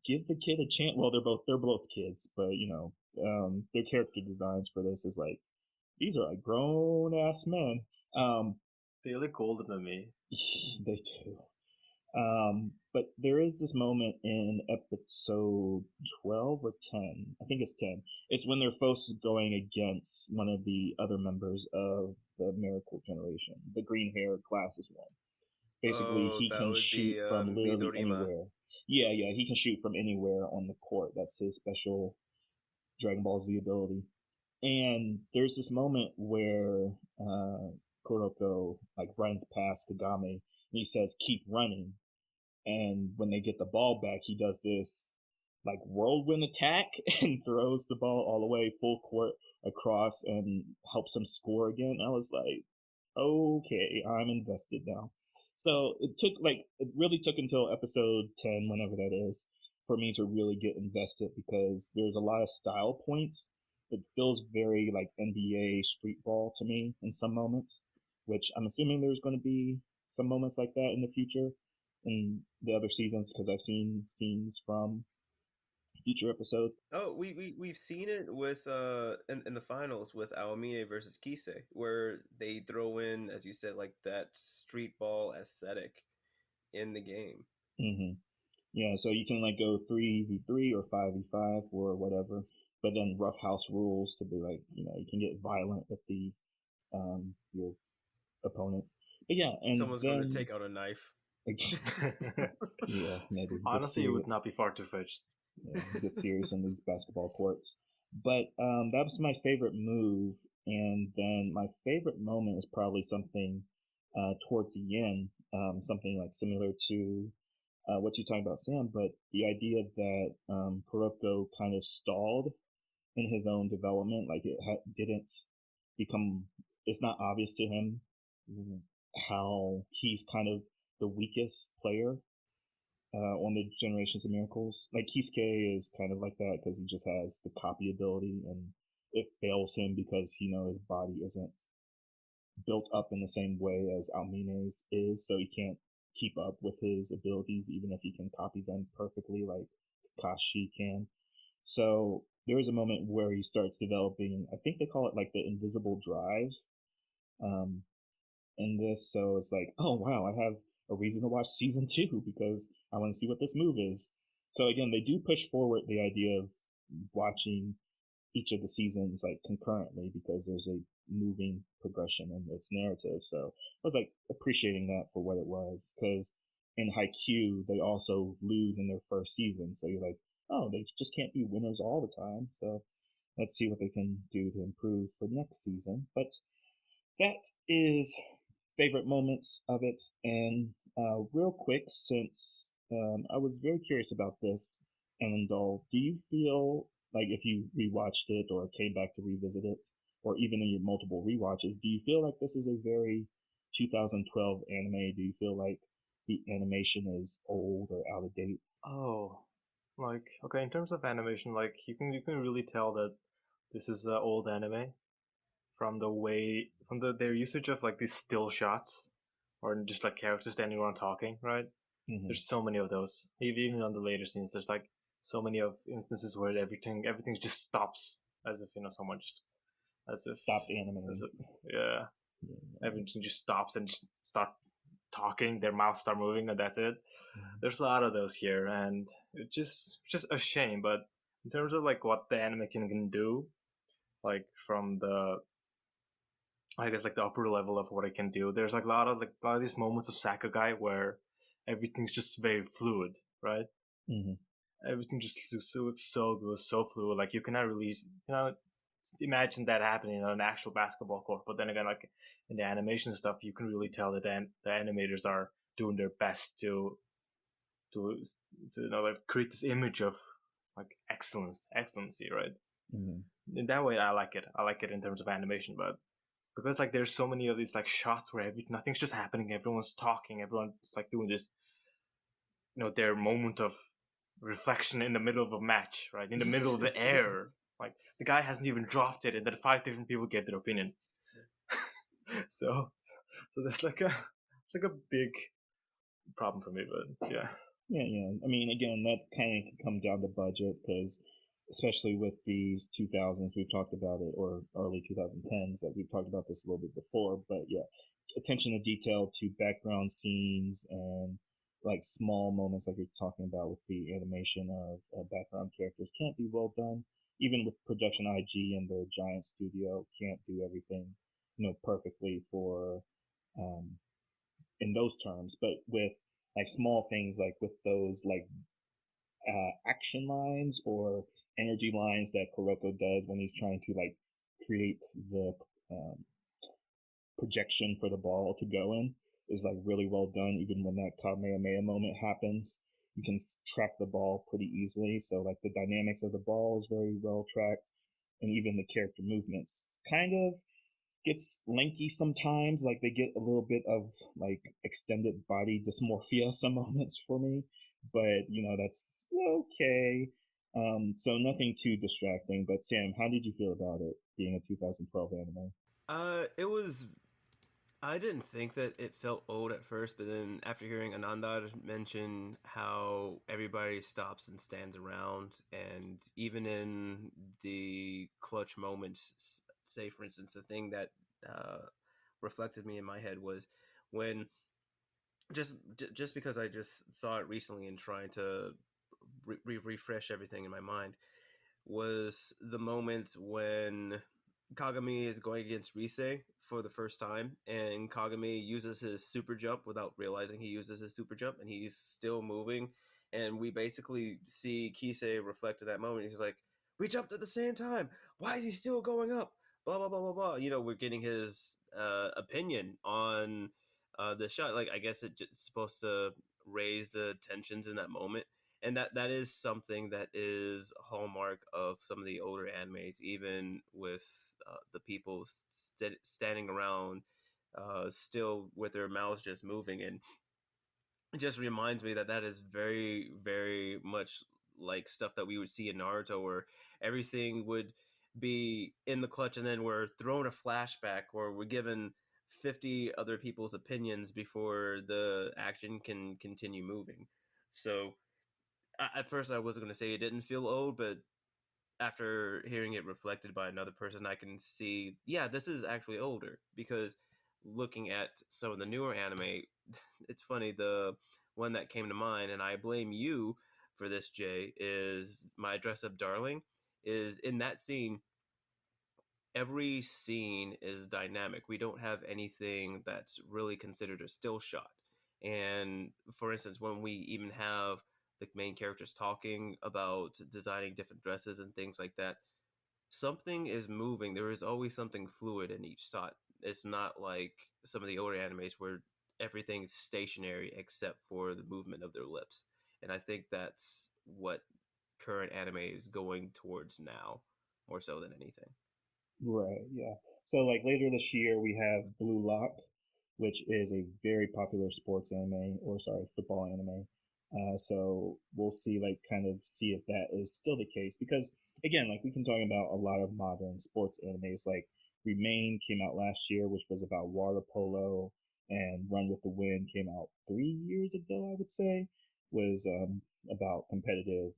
give the kid a chance. Well, they're both kids, but their character designs for this is like, these are like grown ass men. They look older than me. They do. But there is this moment in episode 12 or 10. I think it's 10. It's when they're first going against one of the other members of the Miracle Generation, the green hair glasses one. Basically, he can shoot from literally anywhere. Yeah, he can shoot from anywhere on the court. That's his special Dragon Ball Z ability. And there's this moment where Kuroko like runs past Kagami, and he says, "Keep running." And when they get the ball back, he does this like whirlwind attack and throws the ball all the way full court across and helps him score again. I was like, okay, I'm invested now. So it really took until episode 10, whenever that is, for me to really get invested, because there's a lot of style points. It feels very like NBA street ball to me in some moments, which I'm assuming there's going to be some moments like that in the future in the other seasons, because I've seen scenes from future episodes. Oh, we've seen it with in the finals with Aomine versus Kise, where they throw in, as you said, like that street ball aesthetic in the game. Mm-hmm. Yeah, so you can like go 3v3 or 5v5 or whatever, but then rough house rules to be like, you can get violent with the your opponents. But yeah, and someone's then going to take out a knife. Yeah, maybe. Honestly, it would not be far to fetch. Yeah, get serious in these basketball courts. But that was my favorite move, and then my favorite moment is probably something towards the end, something like similar to what you talking about, Sam. But the idea that Kuroko kind of stalled in his own development, like it didn't become. It's not obvious to him how he's kind of the weakest player on the Generations of Miracles. Like Kisuke is kind of like that because he just has the copy ability, and it fails him because his body isn't built up in the same way as Aomine's is, so he can't keep up with his abilities even if he can copy them perfectly like Akashi can. So there is a moment where he starts developing, I think they call it like the invisible drive in this. So it's like, oh wow, I have a reason to watch season 2 because I want to see what this move is. So again, they do push forward the idea of watching each of the seasons like concurrently because there's a moving progression in its narrative. So I was like appreciating that for what it was, because in Haikyuu they also lose in their first season. So you're like, oh, they just can't be winners all the time. So let's see what they can do to improve for next season. But that is favorite moments of it. And real quick, since I was very curious about this, Annandale, do you feel like if you rewatched it or came back to revisit it, or even in your multiple rewatches, do you feel like this is a very 2012 anime? Do you feel like the animation is old or out of date? Oh, like, okay, in terms of animation, like you can really tell that this is old anime from their usage of like these still shots or just like characters standing around talking, right? Mm-hmm. There's so many of those. Even on the later scenes, there's like so many of instances where everything just stops, as if someone just stopped animating. Yeah, everything just stops and just start talking. Their mouths start moving, and that's it. Mm-hmm. There's a lot of those here, and it's just a shame. But in terms of like what the anime can do, like from the, I guess, like the upper level of what it can do, there's like a lot of these moments of Sakugai where everything's just very fluid, right? Mm-hmm. Everything just looks so good, so fluid. Like you cannot really, imagine that happening on an actual basketball court. But then again, like in the animation stuff, you can really tell that the animators are doing their best to to like create this image of like excellency, right? In that way, I like it. I like it in terms of animation, but because like there's so many of these like shots where nothing's just happening, everyone's talking, everyone's like doing this, their moment of reflection in the middle of a match, right? In the middle of the air. Like the guy hasn't even dropped it, and then 5 different people get their opinion. so that's like a big problem for me, but yeah. Yeah. I mean, again, that kind of can come down to budget, because especially with these 2000s, we've talked about it, or early 2010s, that we've talked about this a little bit before, but yeah, attention to detail to background scenes and like small moments like you're talking about with the animation of background characters can't be well done. Even with production IG and their giant studio, can't do everything, perfectly for in those terms. But with like small things, like with those like action lines or energy lines that Kuroko does when he's trying to like create the projection for the ball to go in, is like really well done. Even when that Kamehameha moment happens, you can track the ball pretty easily. So like the dynamics of the ball is very well tracked, and even the character movements kind of gets lanky sometimes. Like they get a little bit of like extended body dysmorphia some moments for me, but that's okay. So nothing too distracting. But Sam, how did you feel about it being a 2012 anime? It was. I didn't think that it felt old at first, but then after hearing Anandar mention how everybody stops and stands around, and even in the clutch moments, say for instance, the thing that reflected me in my head was when just because I just saw it recently and trying to refresh everything in my mind, was the moment when Kagami is going against Rise for the first time, and Kagami uses his super jump without realizing he uses his super jump, and he's still moving, and we basically see Kise reflect at that moment. He's like, "We jumped at the same time. Why is he still going up?" Blah blah blah blah blah. We're getting his opinion on the shot. Like, I guess it's supposed to raise the tensions in that moment, and that is something that is a hallmark of some of the older animes, even with the people standing around still with their mouths just moving. And it just reminds me that is very, very much like stuff that we would see in Naruto, where everything would be in the clutch and then we're thrown a flashback, or we're given 50 other people's opinions before the action can continue moving. So at first I wasn't going to say it didn't feel old, but after hearing it reflected by another person, I can see, yeah, this is actually older. Because looking at some of the newer anime, it's funny, the one that came to mind, and I blame you for this, Jay, is My Dress Up Darling. Is in that scene, every scene is dynamic. We don't have anything that's really considered a still shot. And for instance, when we even have the main characters talking about designing different dresses and things like that, something is moving. There is always something fluid in each shot. It's not like some of the older animes where everything's stationary except for the movement of their lips. And I think that's what current anime is going towards now, more so than anything. Right, yeah. So like later this year we have Blue Lock, which is a very popular sports anime, or sorry, football anime. So we'll see, like, kind of see if that is still the case, because again, like we can talk about a lot of modern sports animes. Like Remain came out last year, which was about water polo, and Run with the Wind came out 3 years ago, I would say, was about competitive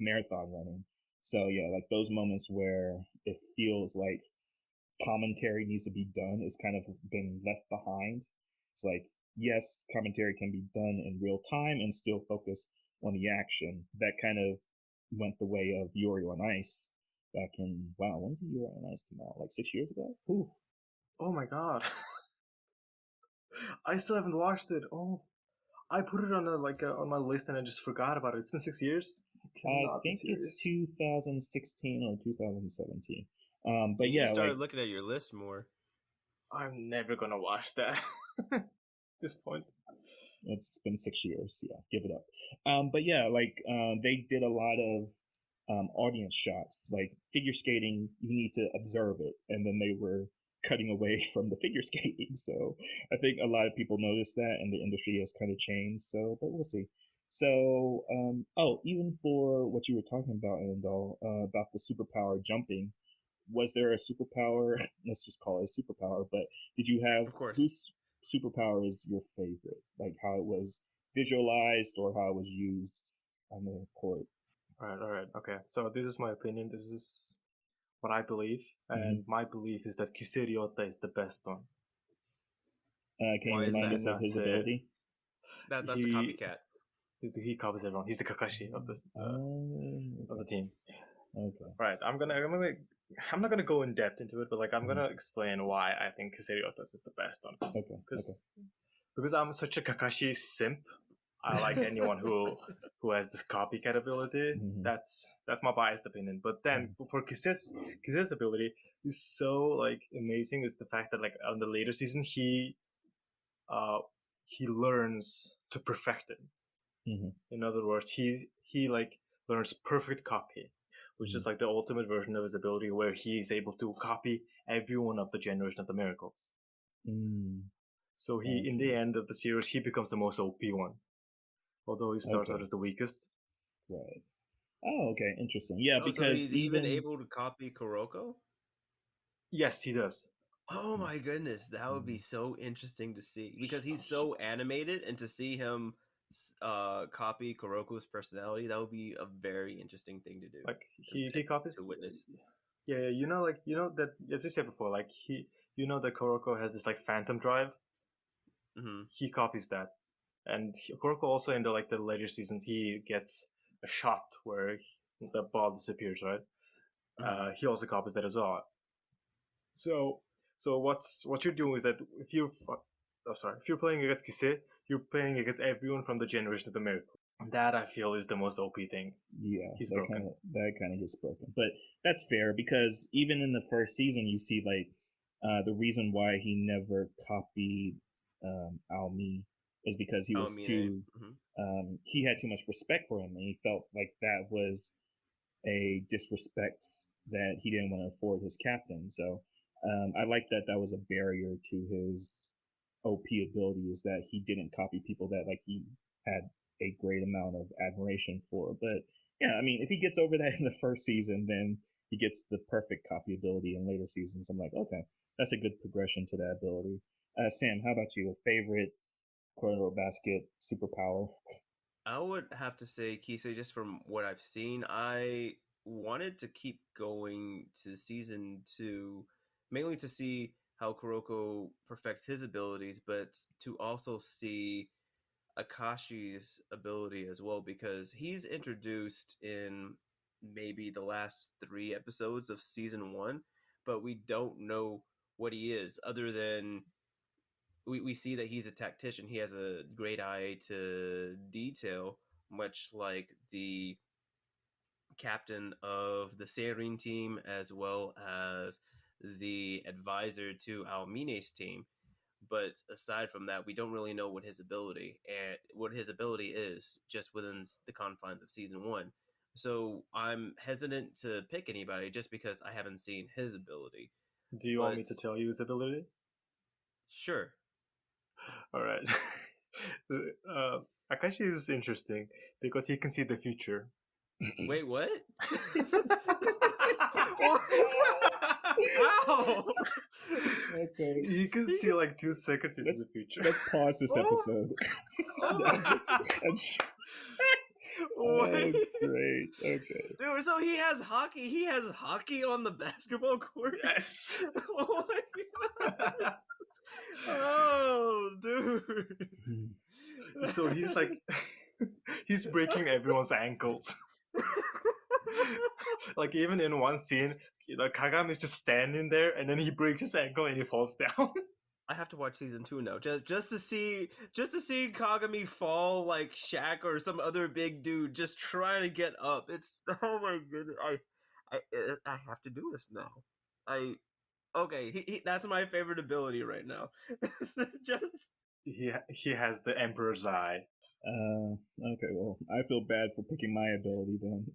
marathon running. So yeah, like those moments where it feels like commentary needs to be done is kind of been left behind. It's like, yes, commentary can be done in real time and still focus on the action. That kind of went the way of Yuri on Ice back in, wow, when did Yuri on Ice come out? Like 6 years ago? Oof. Oh my god. I still haven't watched it. Oh, I put it on on my list and I just forgot about it. It's been 6 years. I think it's 2016 or 2017. But you yeah, started like, looking at your list more. I'm never gonna watch that. At this point. It's been 6 years. Yeah, give it up. But yeah, like they did a lot of audience shots. Like figure skating, you need to observe it, and then they were cutting away from the figure skating. So I think a lot of people noticed that, and the industry has kind of changed. So, but we'll see. So, even for what you were talking about, Andal, about the superpower jumping, was there a superpower? Let's just call it a superpower. But did you have Of course. whose superpower is your favorite? Like how it was visualized or how it was used on the court? All right. Okay. So this is my opinion. This is what I believe, and my belief is that Kise is the best one. Can you Why is remind that? us of his Say- ability? That's the copycat. He copies everyone. He's the Kakashi of this of the team. Okay. Right. I'm not gonna go in depth into it, but like I'm gonna explain why I think Kiseriotas is the best one. Because I'm such a Kakashi simp. I like anyone who has this copycat ability. That's my biased opinion. But then for Kise's ability is so like amazing is the fact that like on the later season he learns to perfect it. In other words, he like learns perfect copy, which is like the ultimate version of his ability, where he is able to copy everyone of the generation of the miracles. So in the end of the series, he becomes the most OP one, although he starts out as the weakest. Right. Oh, okay, interesting. Yeah, because so he's even able to copy Kuroko. Yes, he does. Oh my goodness, that would be so interesting to see because he's so animated, and to see him copy Kuroko's personality, that would be a very interesting thing to do. Like he copies to witness. Yeah, you know that as I said before, like that Kuroko has this like phantom drive. He copies that, and Kuroko also in the later seasons he gets a shot where the ball disappears, right? He also copies that as well. So what you're doing is that if you're playing against Kise, you're playing against everyone from the generation of the miracle. That I feel is the most OP thing. Yeah, he's broken. That kind of gets broken, but that's fair because even in the first season, you see like the reason why he never copied Aomine is because he was too. He had too much respect for him, and he felt like that was a disrespect that he didn't want to afford his captain. So I like that was a barrier to his OP ability, is that he didn't copy people that like he had a great amount of admiration for. But yeah, I mean, if he gets over that in the first season, then he gets the perfect copy ability in later seasons. I'm like, okay, that's a good progression to that ability. Sam, how about you? A favorite Kuroko basket superpower? I would have to say Kise, just from what I've seen. I wanted to keep going to season 2, mainly to see how Kuroko perfects his abilities, but to also see Akashi's ability as well, because he's introduced in maybe the last 3 episodes of season 1, but we don't know what he is other than we see that he's a tactician. He has a great eye to detail, much like the captain of the Seirin team, as well as the advisor to Aomine's team. But aside from that, we don't really know what his ability is just within the confines of season 1. So I'm hesitant to pick anybody just because I haven't seen his ability. Do you want me to tell you his ability? Sure. All right. Akashi is interesting because he can see the future. Wait, what? How? Okay. You can see like 2 seconds into the future. Let's pause this episode. What? Great. Okay. Dude, so he has hockey. He has hockey on the basketball court? Yes. Oh my god. Oh, dude. So he's like, he's breaking everyone's ankles. Like even in one scene, Kagami is just standing there, and then he breaks his ankle and he falls down. I have to watch season 2 now, just to see Kagami fall like Shaq or some other big dude just trying to get up. It's, oh my goodness, I have to do this now. Okay, that's my favorite ability right now. Just he has the Emperor's Eye. Okay, well, I feel bad for picking my ability then.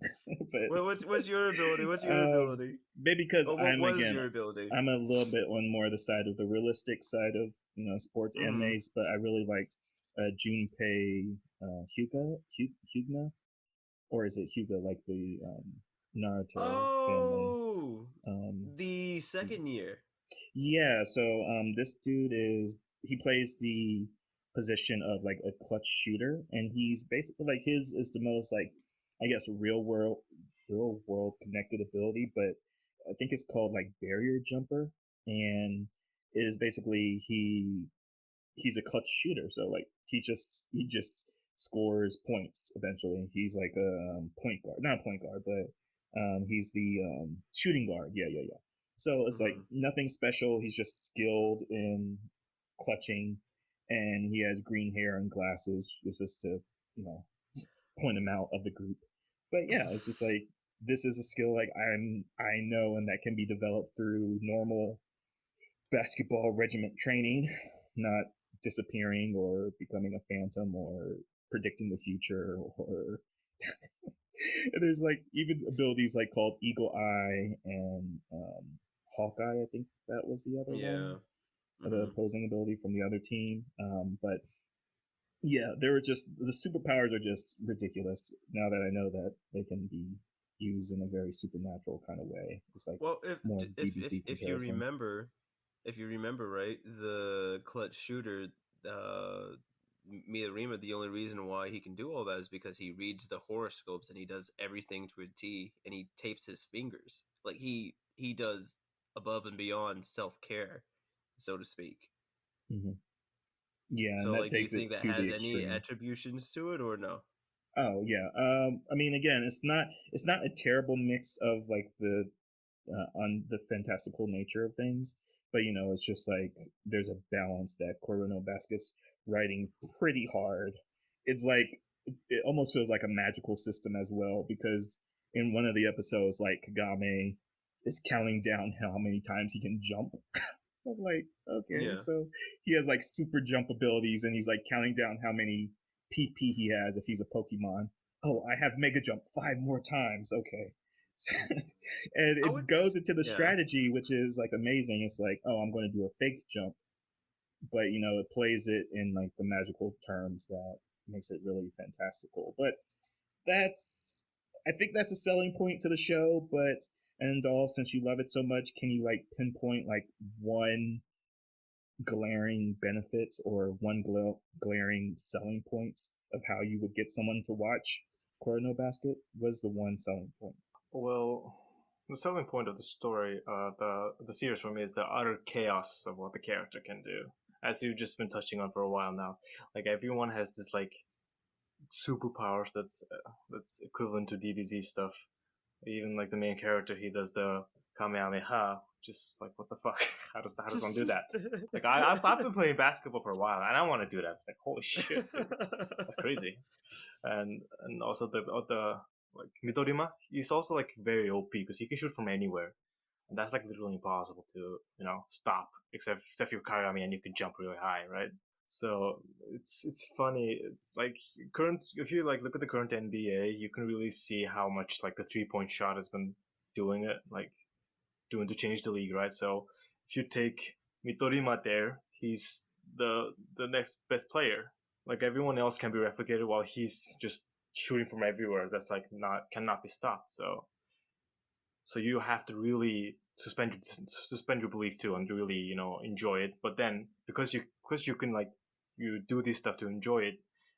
But What's your ability? What's your ability? maybe because What was your ability? I'm a little bit on more the side of the realistic side of sports animes, but I really liked Junpei Hyuga, or is it Hyuga like the Naruto family? The second year. Yeah, so this dude he plays the position of like a clutch shooter, and he's basically like his is the most like I guess real world connected ability, but I think it's called like barrier jumper, and it is basically he's a clutch shooter, so like he just scores points eventually. He's like a point guard, not a point guard, but he's the shooting guard. Yeah. So it's like nothing special. He's just skilled in clutching, and he has green hair and glasses. It's just to point him out of the group. But yeah, it's just like this is a skill like I know, and that can be developed through normal basketball regiment training, not disappearing or becoming a phantom or predicting the future or there's like even abilities like called Eagle Eye and Hawkeye. I think that was the other one, the opposing ability from the other team. But yeah, they were just the superpowers are just ridiculous. Now that I know that they can be used in a very supernatural kind of way, it's like more DBZ comparison. If you remember right, the clutch shooter, Midorima, the only reason why he can do all that is because he reads the horoscopes and he does everything to a T, and he tapes his fingers. Like he does above and beyond self-care, so to speak. Yeah, so and that like, do you takes think it that to has the extreme. any attributions to it or no? Oh yeah. I mean, again, it's not a terrible mix of like the on the fantastical nature of things, but it's just like there's a balance that Kuroko no Basket's writing pretty hard. It's like it almost feels like a magical system as well, because in one of the episodes, like Kagami is counting down how many times he can jump. I'm like, okay, so he has like super jump abilities, and he's like counting down how many PP he has if he's a Pokemon. Oh, I have Mega Jump 5 more times. Okay. And it goes into the strategy, which is like amazing. It's like, oh, I'm going to do a fake jump, but it plays it in like the magical terms that makes it really fantastical. But I think that's a selling point to the show. But and all, since you love it so much, can you like pinpoint like one glaring benefit or one glaring selling point of how you would get someone to watch Kuroko no Basket? Was the one selling point? Well, the selling point of the story, the series for me, is the utter chaos of what the character can do. As you've just been touching on for a while now, like everyone has this like superpowers that's equivalent to DBZ stuff. Even like the main character, he does the Kamehameha. Just like, what the fuck? How does one do that? Like I've been playing basketball for a while, and I want to do that. It's like, holy shit, that's crazy. And also the like Midorima, he's also like very OP because he can shoot from anywhere, and that's like literally impossible to stop, except if you're Kagami and you can jump really high, right? So it's funny, like if you like look at the current NBA, you can really see how much like the 3-point shot has been doing to change the league, right? So if you take Midorima there, he's the next best player. Like everyone else can be replicated while he's just shooting from everywhere. That's like cannot be stopped. So you have to really suspend your belief too and really enjoy it. But then because you can like you do this stuff to enjoy it,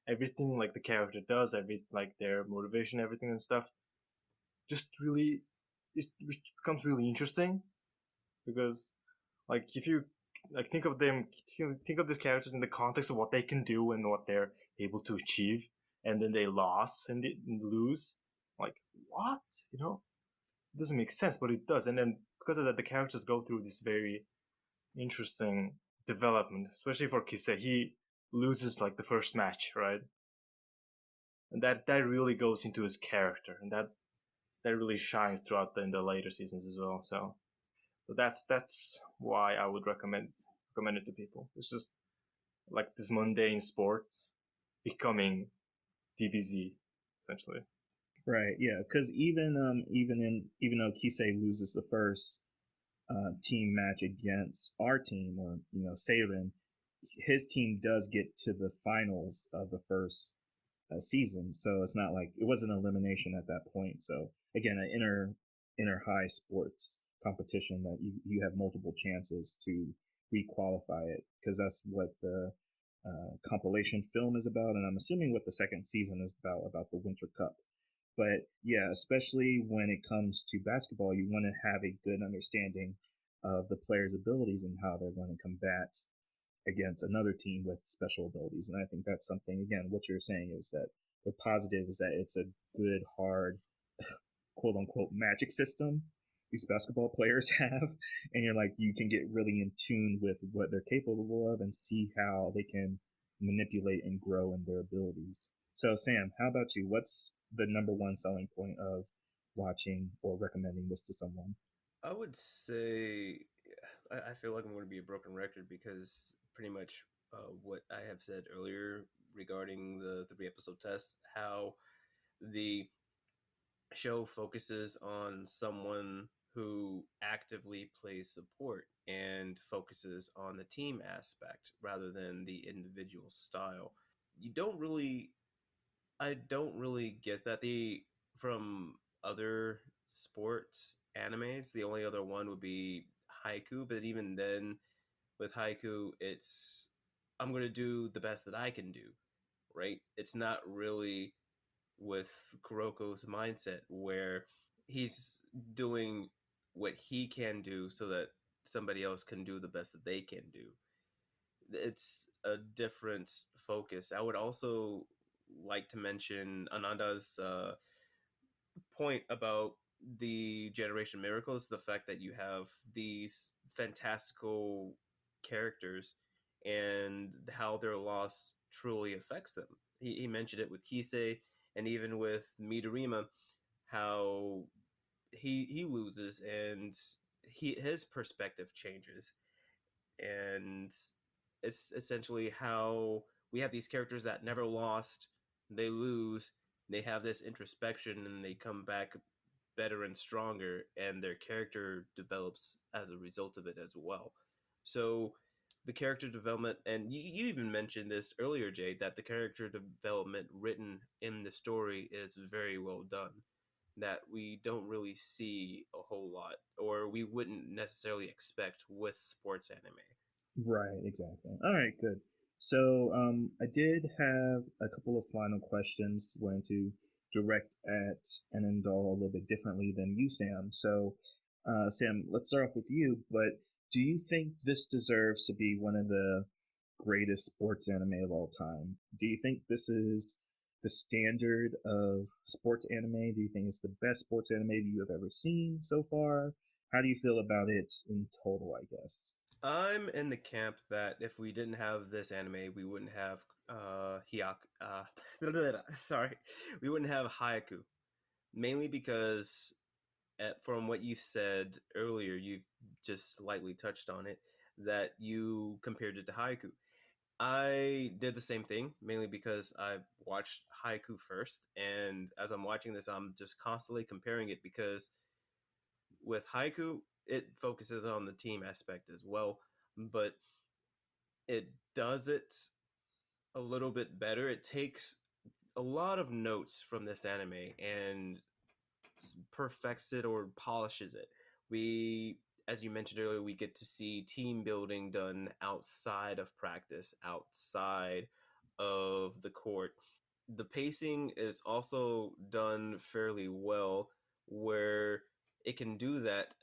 everything like the character does, like their motivation, everything and stuff, just really it becomes really interesting. Because like if you like think of these characters in the context of what they can do and what they're able to achieve, and then they lose, like what, it doesn't make sense, but it does. And then because of that, the characters go through this very interesting development, especially for Kise. He loses like the first match, right? And that really goes into his character, and that really shines throughout in the later seasons as well. So that's why I would recommend it to people. It's just like this mundane sport becoming DBZ essentially. Right. Yeah. Because even though Kise loses the first team match against our team, or Seirin, his team does get to the finals of the first season. So it's not like it was an elimination at that point. So again, an inner high sports competition that you have multiple chances to re-qualify it, because that's what the compilation film is about, and I'm assuming what the second season is about the Winter Cup. But yeah, especially when it comes to basketball, you want to have a good understanding of the players' abilities and how they're going to combat against another team with special abilities. And I think that's something, again, what you're saying is that the positive is that it's a good, hard, quote unquote, magic system these basketball players have. And you're like, you can get really in tune with what they're capable of and see how they can manipulate and grow in their abilities. So, Sam, how about you? What's the number one selling point of watching or recommending this to someone? I would say I feel like I'm going to be a broken record because pretty much what I have said earlier regarding the 3 episode test, how the show focuses on someone who actively plays support and focuses on the team aspect rather than the individual style. You don't really I don't really get that. The From other sports animes, the only other one would be Haiku, but even then with Haiku, it's I'm going to do the best that I can do, right? It's not really with Kuroko's mindset where he's doing what he can do so that somebody else can do the best that they can do. It's a different focus. I would also like to mention Ananda's point about the Generation Miracles, the fact that you have these fantastical characters and how their loss truly affects them. He mentioned it with Kise and even with Midorima, how he loses and his perspective changes, and it's essentially how we have these characters that never lost, they lose, they have this introspection, and they come back better and stronger, and their character develops as a result of it as well. So the character development, and you even mentioned this earlier, Jay, that the character development written in the story is very well done, that we don't really see a whole lot, or we wouldn't necessarily expect with sports anime. Right, exactly. All right, good. So, I did have a couple of final questions. Wanted to direct at Anandal a little bit differently than you, Sam. So, Sam, let's start off with you. But do you think this deserves to be one of the greatest sports anime of all time? Do you think this is the standard of sports anime? Do you think it's the best sports anime you have ever seen so far? How do you feel about it in total, I guess? I'm in the camp that if we didn't have this anime, we wouldn't have sorry, we wouldn't have Haiku. Mainly because, from what you said earlier, you've just slightly touched on it, that you compared it to Haiku. I did the same thing, mainly because I watched Haiku first, and as I'm watching this, I'm just constantly comparing it because with Haiku, it focuses on the team aspect as well, but it does it a little bit better. It takes a lot of notes from this anime and perfects it or polishes it. We, as you mentioned earlier, we get to see team building done outside of practice, outside of the court. The pacing is also done fairly well, where it can do that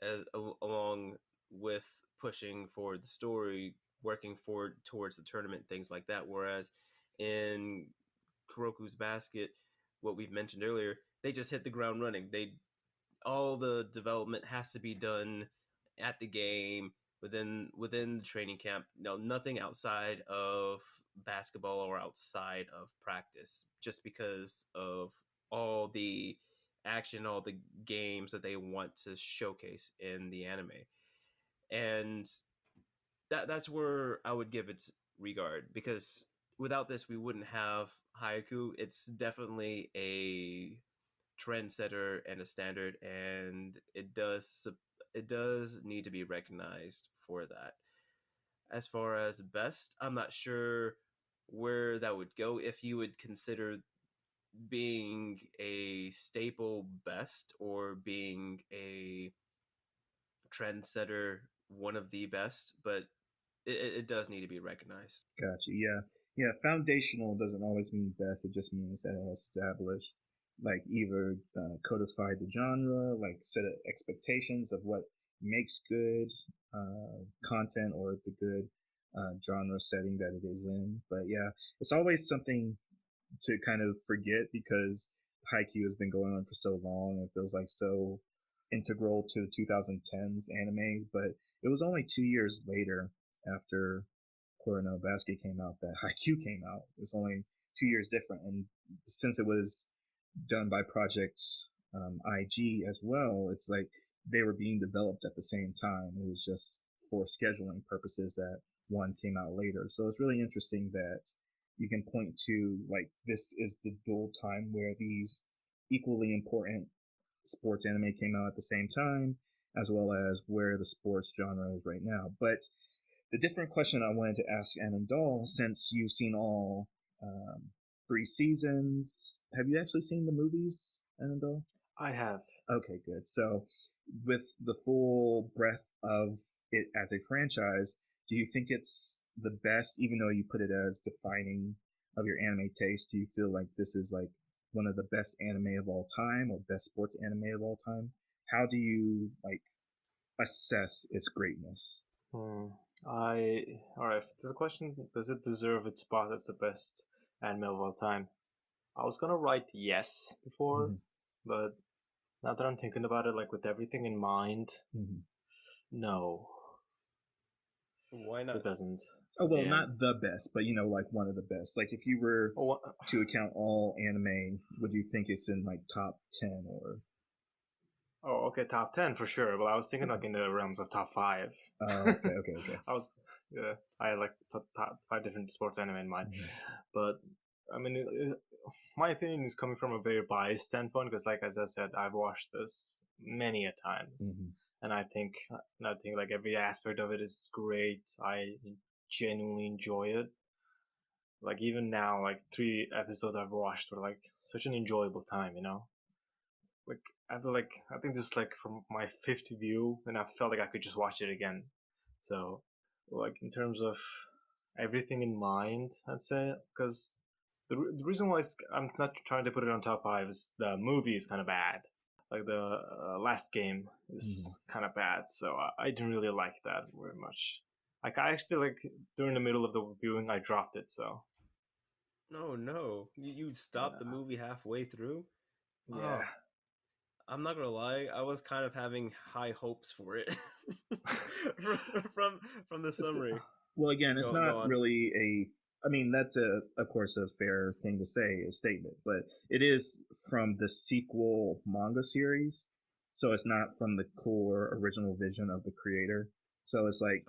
along with pushing for the story, working forward towards the tournament, things like that. Whereas in Kuroko's Basket, what we've mentioned earlier, they just hit the ground running. They All the development has to be done at the game, within the training camp. No, nothing outside of basketball or outside of practice, just because of all the action, all the games that they want to showcase in the anime. And that's where I would give it regard, because without this we wouldn't have haiku. It's definitely a trendsetter and a standard, and it does need to be recognized for that. As far as best, I'm not sure where that would go, if you would consider being a staple best or being a trendsetter one of the best, but it does need to be recognized. Gotcha. Yeah. Yeah. Foundational doesn't always mean best. It just means that it has established, like, either codified the genre, like set expectations of what makes good content or the good genre setting that it is in. But yeah, it's always something to kind of forget because Haikyuu has been going on for so long and it feels like so integral to the 2010s anime. But it was only 2 years later, after Kuroko no Basket came out, that Haikyuu came out. It was only 2 years different, and since it was done by Project IG as well, it's like they were being developed at the same time. It was just for scheduling purposes that one came out later. So it's really interesting that you can point to, like, this is the dual time where these equally important sports anime came out at the same time, as well as where the sports genre is right now. But the different question I wanted to ask Anandal, since you've seen all 3 seasons, have you actually seen the movies, Anandal? I have. Okay, good. So, with the full breadth of it as a franchise, do you think it's the best, even though you put it as defining of your anime taste? Do you feel like this is like one of the best anime of all time or best sports anime of all time? How do you like assess its greatness? Alright, the question, does it deserve its spot as the best anime of all time? I was gonna write yes before, but now that I'm thinking about it, like with everything in mind, no. Why not? It doesn't. Oh, well, not the best, but like one of the best. Like if you were to account all anime, would you think it's in like top 10 or? Oh, okay, top 10 for sure. Well, I was thinking like in the realms of top 5. Okay. I had like top 5 different sports anime in mind. But I mean, my opinion is coming from a very biased standpoint because, like as I said, I've watched this many a times, and I think like every aspect of it is great. I genuinely enjoy it. Like even now, like 3 episodes I've watched were like such an enjoyable time, Like after like I think this is like from my 5th view, and I felt like I could just watch it again. So, like in terms of everything in mind, I'd say, because the reason why I'm not trying to put it on top 5 is the movie is kind of bad. Like the last game is kind of bad, so I didn't really like that very much. Like I actually like during the middle of the viewing I dropped it. So. No, you stopped the movie halfway through. Yeah. Oh, I'm not gonna lie, I was kind of having high hopes for it from the summary. Well, again, it's not really I mean, that's of course a fair thing to say, a statement, but it is from the sequel manga series, so it's not from the core original vision of the creator. So it's like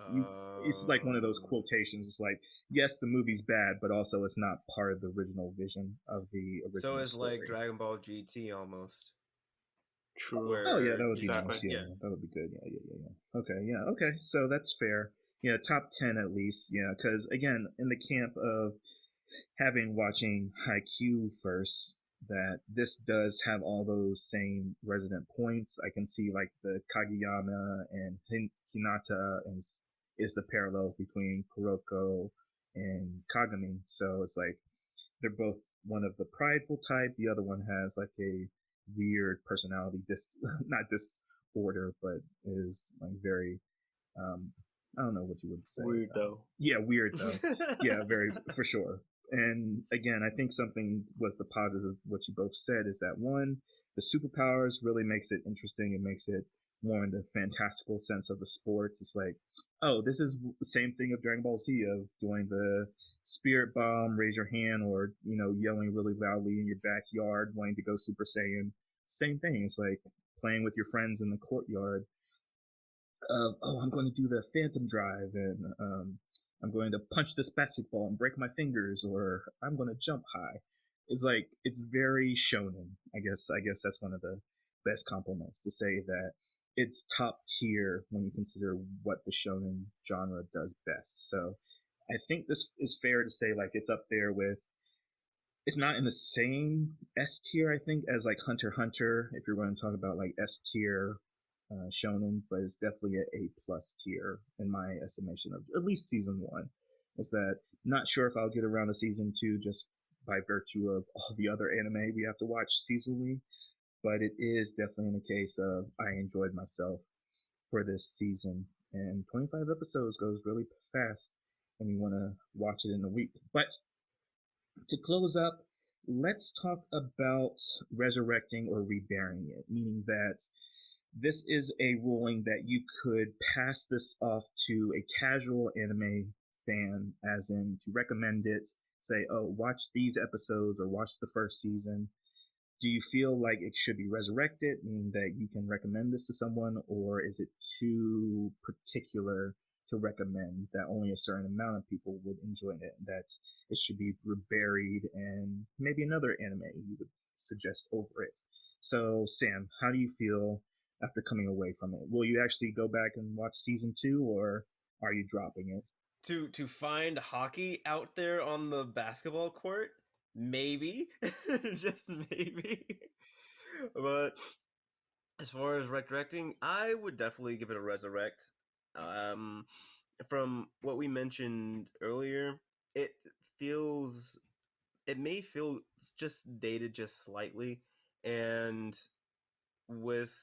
it's like one of those quotations. It's like, yes, the movie's bad, but also it's not part of the original vision of the original. So it's story. like Dragon Ball GT almost. True. Oh yeah, that would be nice. Yeah, that would be good. Yeah. Okay, so that's fair. Yeah, top 10 at least. Yeah, because again, in the camp of watching Haikyuu first, that this does have all those same resident points. I can see like the Kageyama and Hinata is the parallels between Kuroko and Kagami. So it's like they're both one of the prideful type. The other one has like a weird personality, not disorder, but is like very I don't know what you would say. Weird though. Yeah, weird though. Yeah, very for sure. And again, I think something was the positive of what you both said is that one, the superpowers really makes it interesting. It makes it more in the fantastical sense of the sports. It's like, oh, this is the same thing of Dragon Ball Z of doing the spirit bomb, raise your hand, or yelling really loudly in your backyard, wanting to go Super Saiyan. Same thing. It's like playing with your friends in the courtyard. of, oh, I'm going to do the Phantom Drive, and I'm going to punch this basketball and break my fingers, or I'm going to jump high. It's like, it's very shonen. I guess that's one of the best compliments, to say that it's top tier when you consider what the shonen genre does best. So I think this is fair to say, like, it's up there with, it's not in the same S tier, I think, as like Hunter x Hunter, if you're going to talk about like S tier shonen, but it's definitely a A+ tier in my estimation of at least season 1. Is that, not sure if I'll get around to season 2 just by virtue of all the other anime we have to watch seasonally, but it is definitely in the case of, I enjoyed myself for this season, and 25 episodes goes really fast when you want to watch it in a week. But to close up, let's talk about resurrecting or reburying it, meaning that this is a ruling that you could pass this off to a casual anime fan, as in to recommend it, say, oh, watch these episodes or watch the first season. Do you feel like it should be resurrected, meaning that you can recommend this to someone, or is it too particular to recommend that only a certain amount of people would enjoy it, that it should be reburied and maybe another anime you would suggest over it? So, Sam, how do you feel after coming away from it? Will you actually go back and watch season 2, or are you dropping it? To find hockey out there on the basketball court, maybe, just maybe. But as far as resurrecting, I would definitely give it a resurrect. From what we mentioned earlier, it feels, it may feel just dated just slightly, and with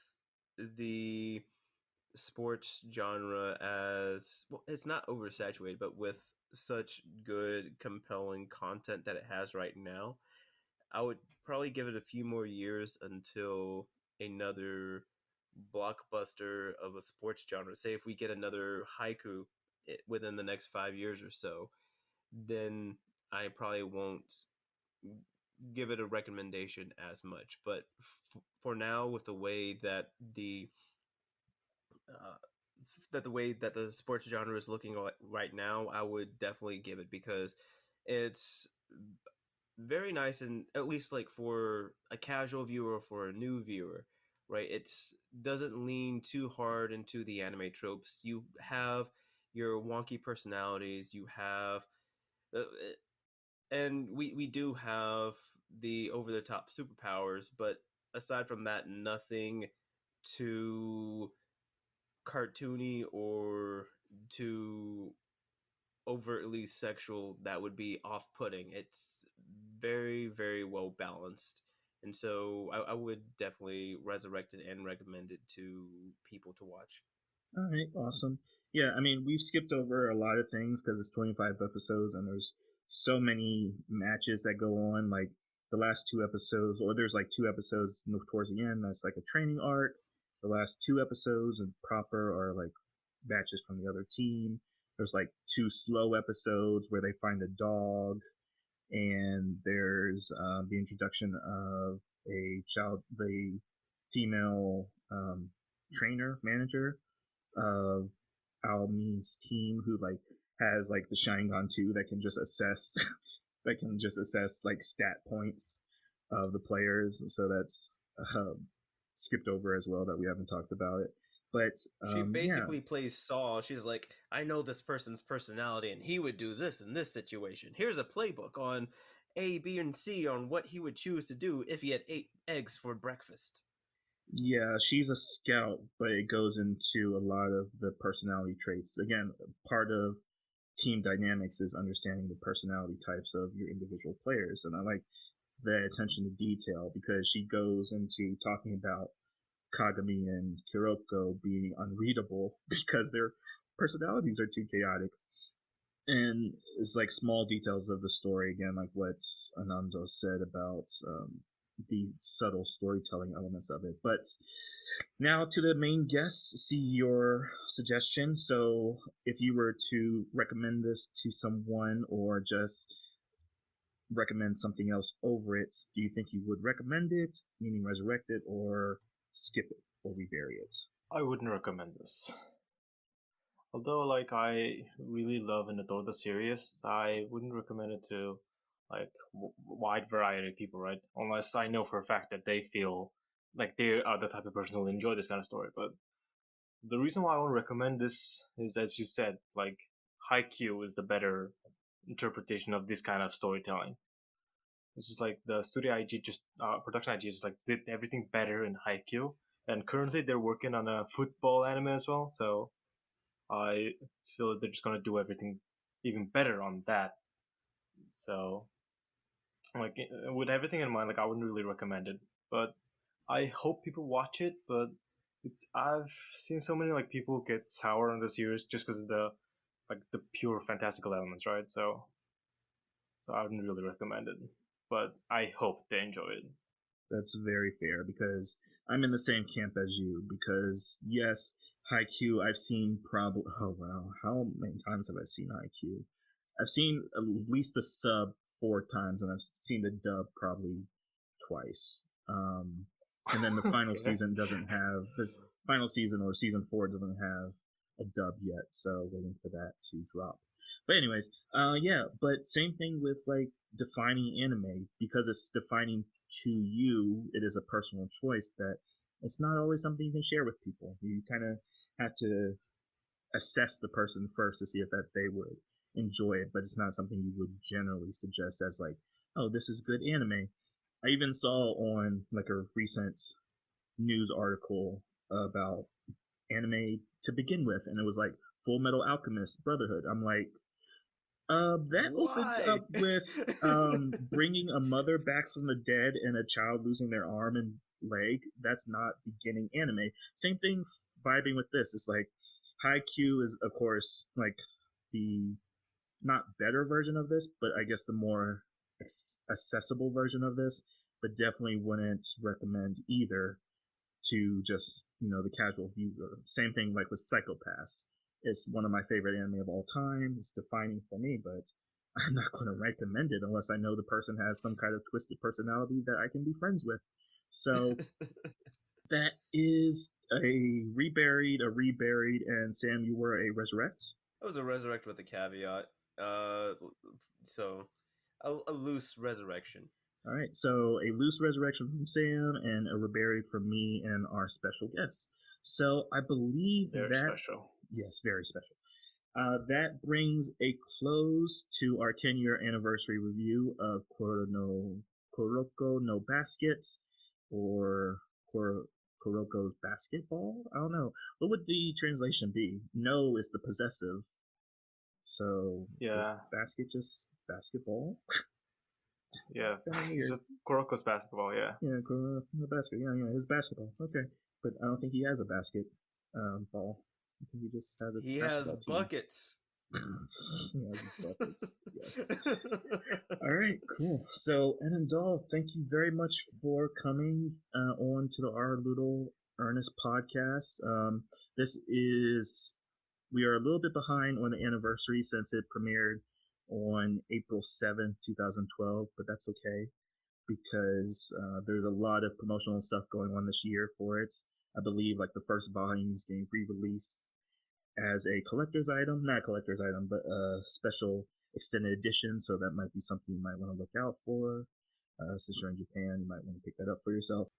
the sports genre, as well, it's not oversaturated, but with such good compelling content that it has right now, I would probably give it a few more years until another blockbuster of a sports genre, say if we get another haiku within the next 5 years or so, then I probably won't give it a recommendation as much. But for now, with the way that uh, the way that the sports genre is looking right now, I would definitely give it, because it's very nice, and at least like for a casual viewer or for a new viewer, right? It's doesn't lean too hard into the anime tropes. You have your wonky personalities, you have uh, and we do have the over the top superpowers, but aside from that, nothing too cartoony or too overtly sexual that would be off-putting. It's very, very well balanced, and so I would definitely resurrect it and recommend it to people to watch. All right, awesome. Yeah, I mean, we've skipped over a lot of things because it's 25 episodes and there's so many matches that go on. Like the last 2 episodes, or there's like 2 episodes towards the end that's like a training arc. The last 2 episodes and proper are like matches from the other team. There's like 2 slow episodes where they find a dog, and there's the introduction of the female trainer manager of Aomine's team, who like has like the Sharingan too, that can just assess like stat points of the players. So that's skipped over as well, that we haven't talked about it. But She yeah, basically plays Saul. She's like, I know this person's personality, and he would do this in this situation. Here's a playbook on A, B, and C on what he would choose to do if he had 8 eggs for breakfast. yeah, she's a scout, but it goes into a lot of the personality traits. Again, part of team dynamics is understanding the personality types of your individual players, and I like the attention to detail, because she goes into talking about Kagami and Kuroko being unreadable because their personalities are too chaotic. And it's like small details of the story, again, like what Anando said about the subtle storytelling elements of it. But now to the main guest, see your suggestion. So if you were to recommend this to someone, or just recommend something else over it, do you think you would recommend it, meaning resurrect it, or skip it, or rebury it? I wouldn't recommend this. Although, like, I really love and adore the series, I wouldn't recommend it to, like, wide variety of people, right? Unless I know for a fact that they feel like they are the type of person who will enjoy this kind of story. But the reason why I would recommend this is, as you said, like, Haikyuu is the better interpretation of this kind of storytelling. It's just like the studio IG, just production IG, just like did everything better in Haikyuu, and currently they're working on a football anime as well. So I feel that they're just gonna do everything even better on that. So, like, with everything in mind, like, I wouldn't really recommend it, but I hope people watch it. But I've seen so many like people get sour on the series just because of the pure fantastical elements, right? So I wouldn't really recommend it, but I hope they enjoy it. That's very fair because I'm in the same camp as you. Because yes, Haikyuu, I've seen probably, oh wow, how many times have I seen Haikyuu? I've seen at least the sub 4 times, and I've seen the dub probably twice. And then the final season doesn't have this final season, or season 4 doesn't have a dub yet, so waiting for that to drop. But anyways, yeah, but same thing with like defining anime, because it's defining to you, it is a personal choice that it's not always something you can share with people. You kind of have to assess the person first to see if that they would enjoy it, but it's not something you would generally suggest as like, oh, this is good anime. I even saw on like a recent news article about anime to begin with, and it was like Full Metal Alchemist Brotherhood. I'm like, that opens up with bringing a mother back from the dead and a child losing their arm and leg. That's not beginning anime. Same thing vibing with this. It's like Haikyuu is, of course, like the not better version of this, but I guess the more accessible version of this, but definitely wouldn't recommend either to just, the casual viewer. Same thing like with Psycho-Pass. It's one of my favorite anime of all time. It's defining for me, but I'm not going to recommend it unless I know the person has some kind of twisted personality that I can be friends with. So that is a reburied, and Sam, you were a resurrect? I was a resurrect with a caveat. So a loose resurrection. All right, so a loose resurrection from Sam and a reburied from me and our special guest. So I believe very special. Yes, very special. That brings a close to our 10-year anniversary review of Kuroko no Basket, or Kuroko's basketball? I don't know. What would the translation be? No is the possessive. So yeah, is basket just basketball? Yeah, it's just Kuroko's basketball, yeah. Yeah, Kuroko's basket. Yeah, his basketball. Okay. But I don't think he has a basket ball. I think he just has a basketball team. Buckets. He has buckets. Yes. All right, cool. So, Enendal, thank you very much for coming on to our little earnest podcast. We are a little bit behind on the anniversary since it premiered on April 7th, 2012, but that's okay because there's a lot of promotional stuff going on this year for it. I believe like the first volume is getting re-released as a collector's item, not a collector's item, but a special extended edition, so that might be something you might want to look out for. Since you're in Japan, you might want to pick that up for yourself.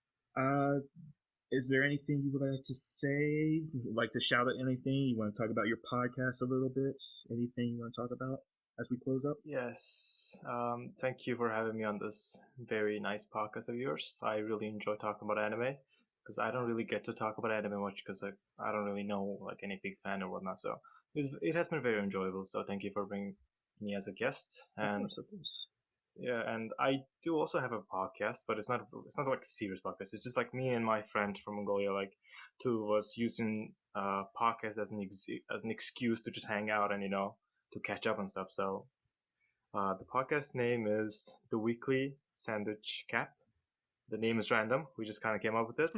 Is there anything you would like to say? Like to shout out anything? You want to talk about your podcast a little bit? Anything you want to talk about as we close up? Yes. Thank you for having me on this very nice podcast of yours. I really enjoy talking about anime because I don't really get to talk about anime much because I don't really know like any big fan or whatnot. So it has been very enjoyable. So thank you for bringing me as a guest. And of course. Yeah, and I do also have a podcast, but it's not like a serious podcast. It's just like me and my friend from Mongolia, like two of us using podcast as an excuse to just hang out and to catch up and stuff. So the podcast name is the WeeklySandwichCap. The name is random. We just kind of came up with it,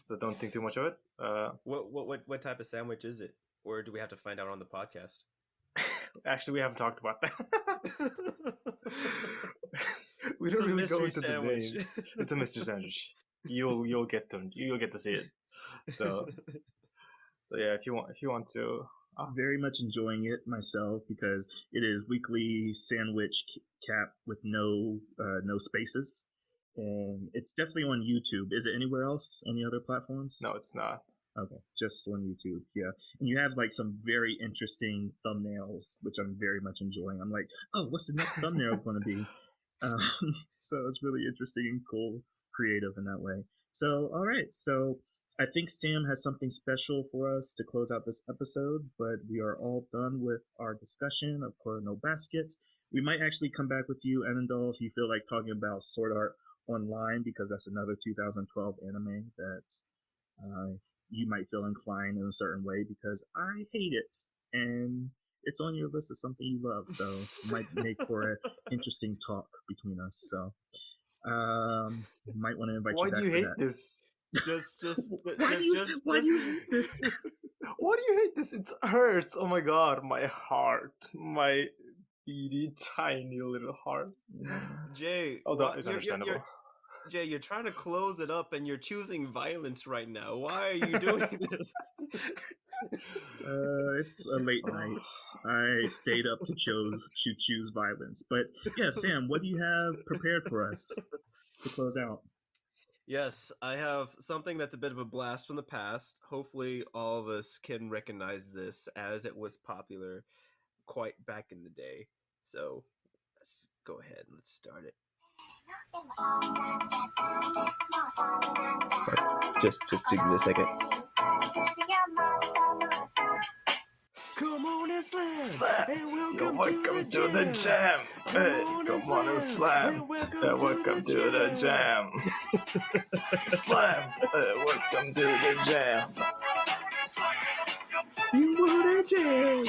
so don't think too much of it. What type of sandwich is it, or do we have to find out on the podcast? Actually, we haven't talked about that. We don't really go into the names. It's a mystery sandwich. You'll get to see it. So yeah, if you want to very much enjoying it myself because it is Weekly Sandwich Cap with no spaces, and it's definitely on YouTube. Is it anywhere else? Any other platforms? No, it's not. Okay, just on YouTube. Yeah, and you have like some very interesting thumbnails, which I'm very much enjoying. I'm like, oh, what's the next thumbnail going to be? So it's really interesting and cool, creative in that way. So, all right. So I think Sam has something special for us to close out this episode, but we are all done with our discussion of Kuroko no Basket. We might actually come back with you, Anandol, if you feel like talking about Sword Art Online, because that's another 2012 anime that you might feel inclined in a certain way, because I hate it. And it's on your list of something you love, so it might make for an interesting talk between us. So, might want to invite you back. Why do you hate that. this? Why do you hate this? Why do you hate this? It hurts. Oh my god, my heart, my beady, tiny little heart. Jay, Oh, that is understandable. Jay, you're trying to close it up and you're choosing violence right now. Why are you doing this? It's a late night. I stayed up to choose violence. But yeah, Sam, what do you have prepared for us to close out? Yes, I have something that's a bit of a blast from the past. Hopefully all of us can recognize this, as it was popular quite back in the day. So let's go ahead and let's start it. Just give me a second. Come on and slam, and welcome to the jam. Hey, come on and slam, and welcome to the jam. Slam, welcome to the jam. You wanna jam?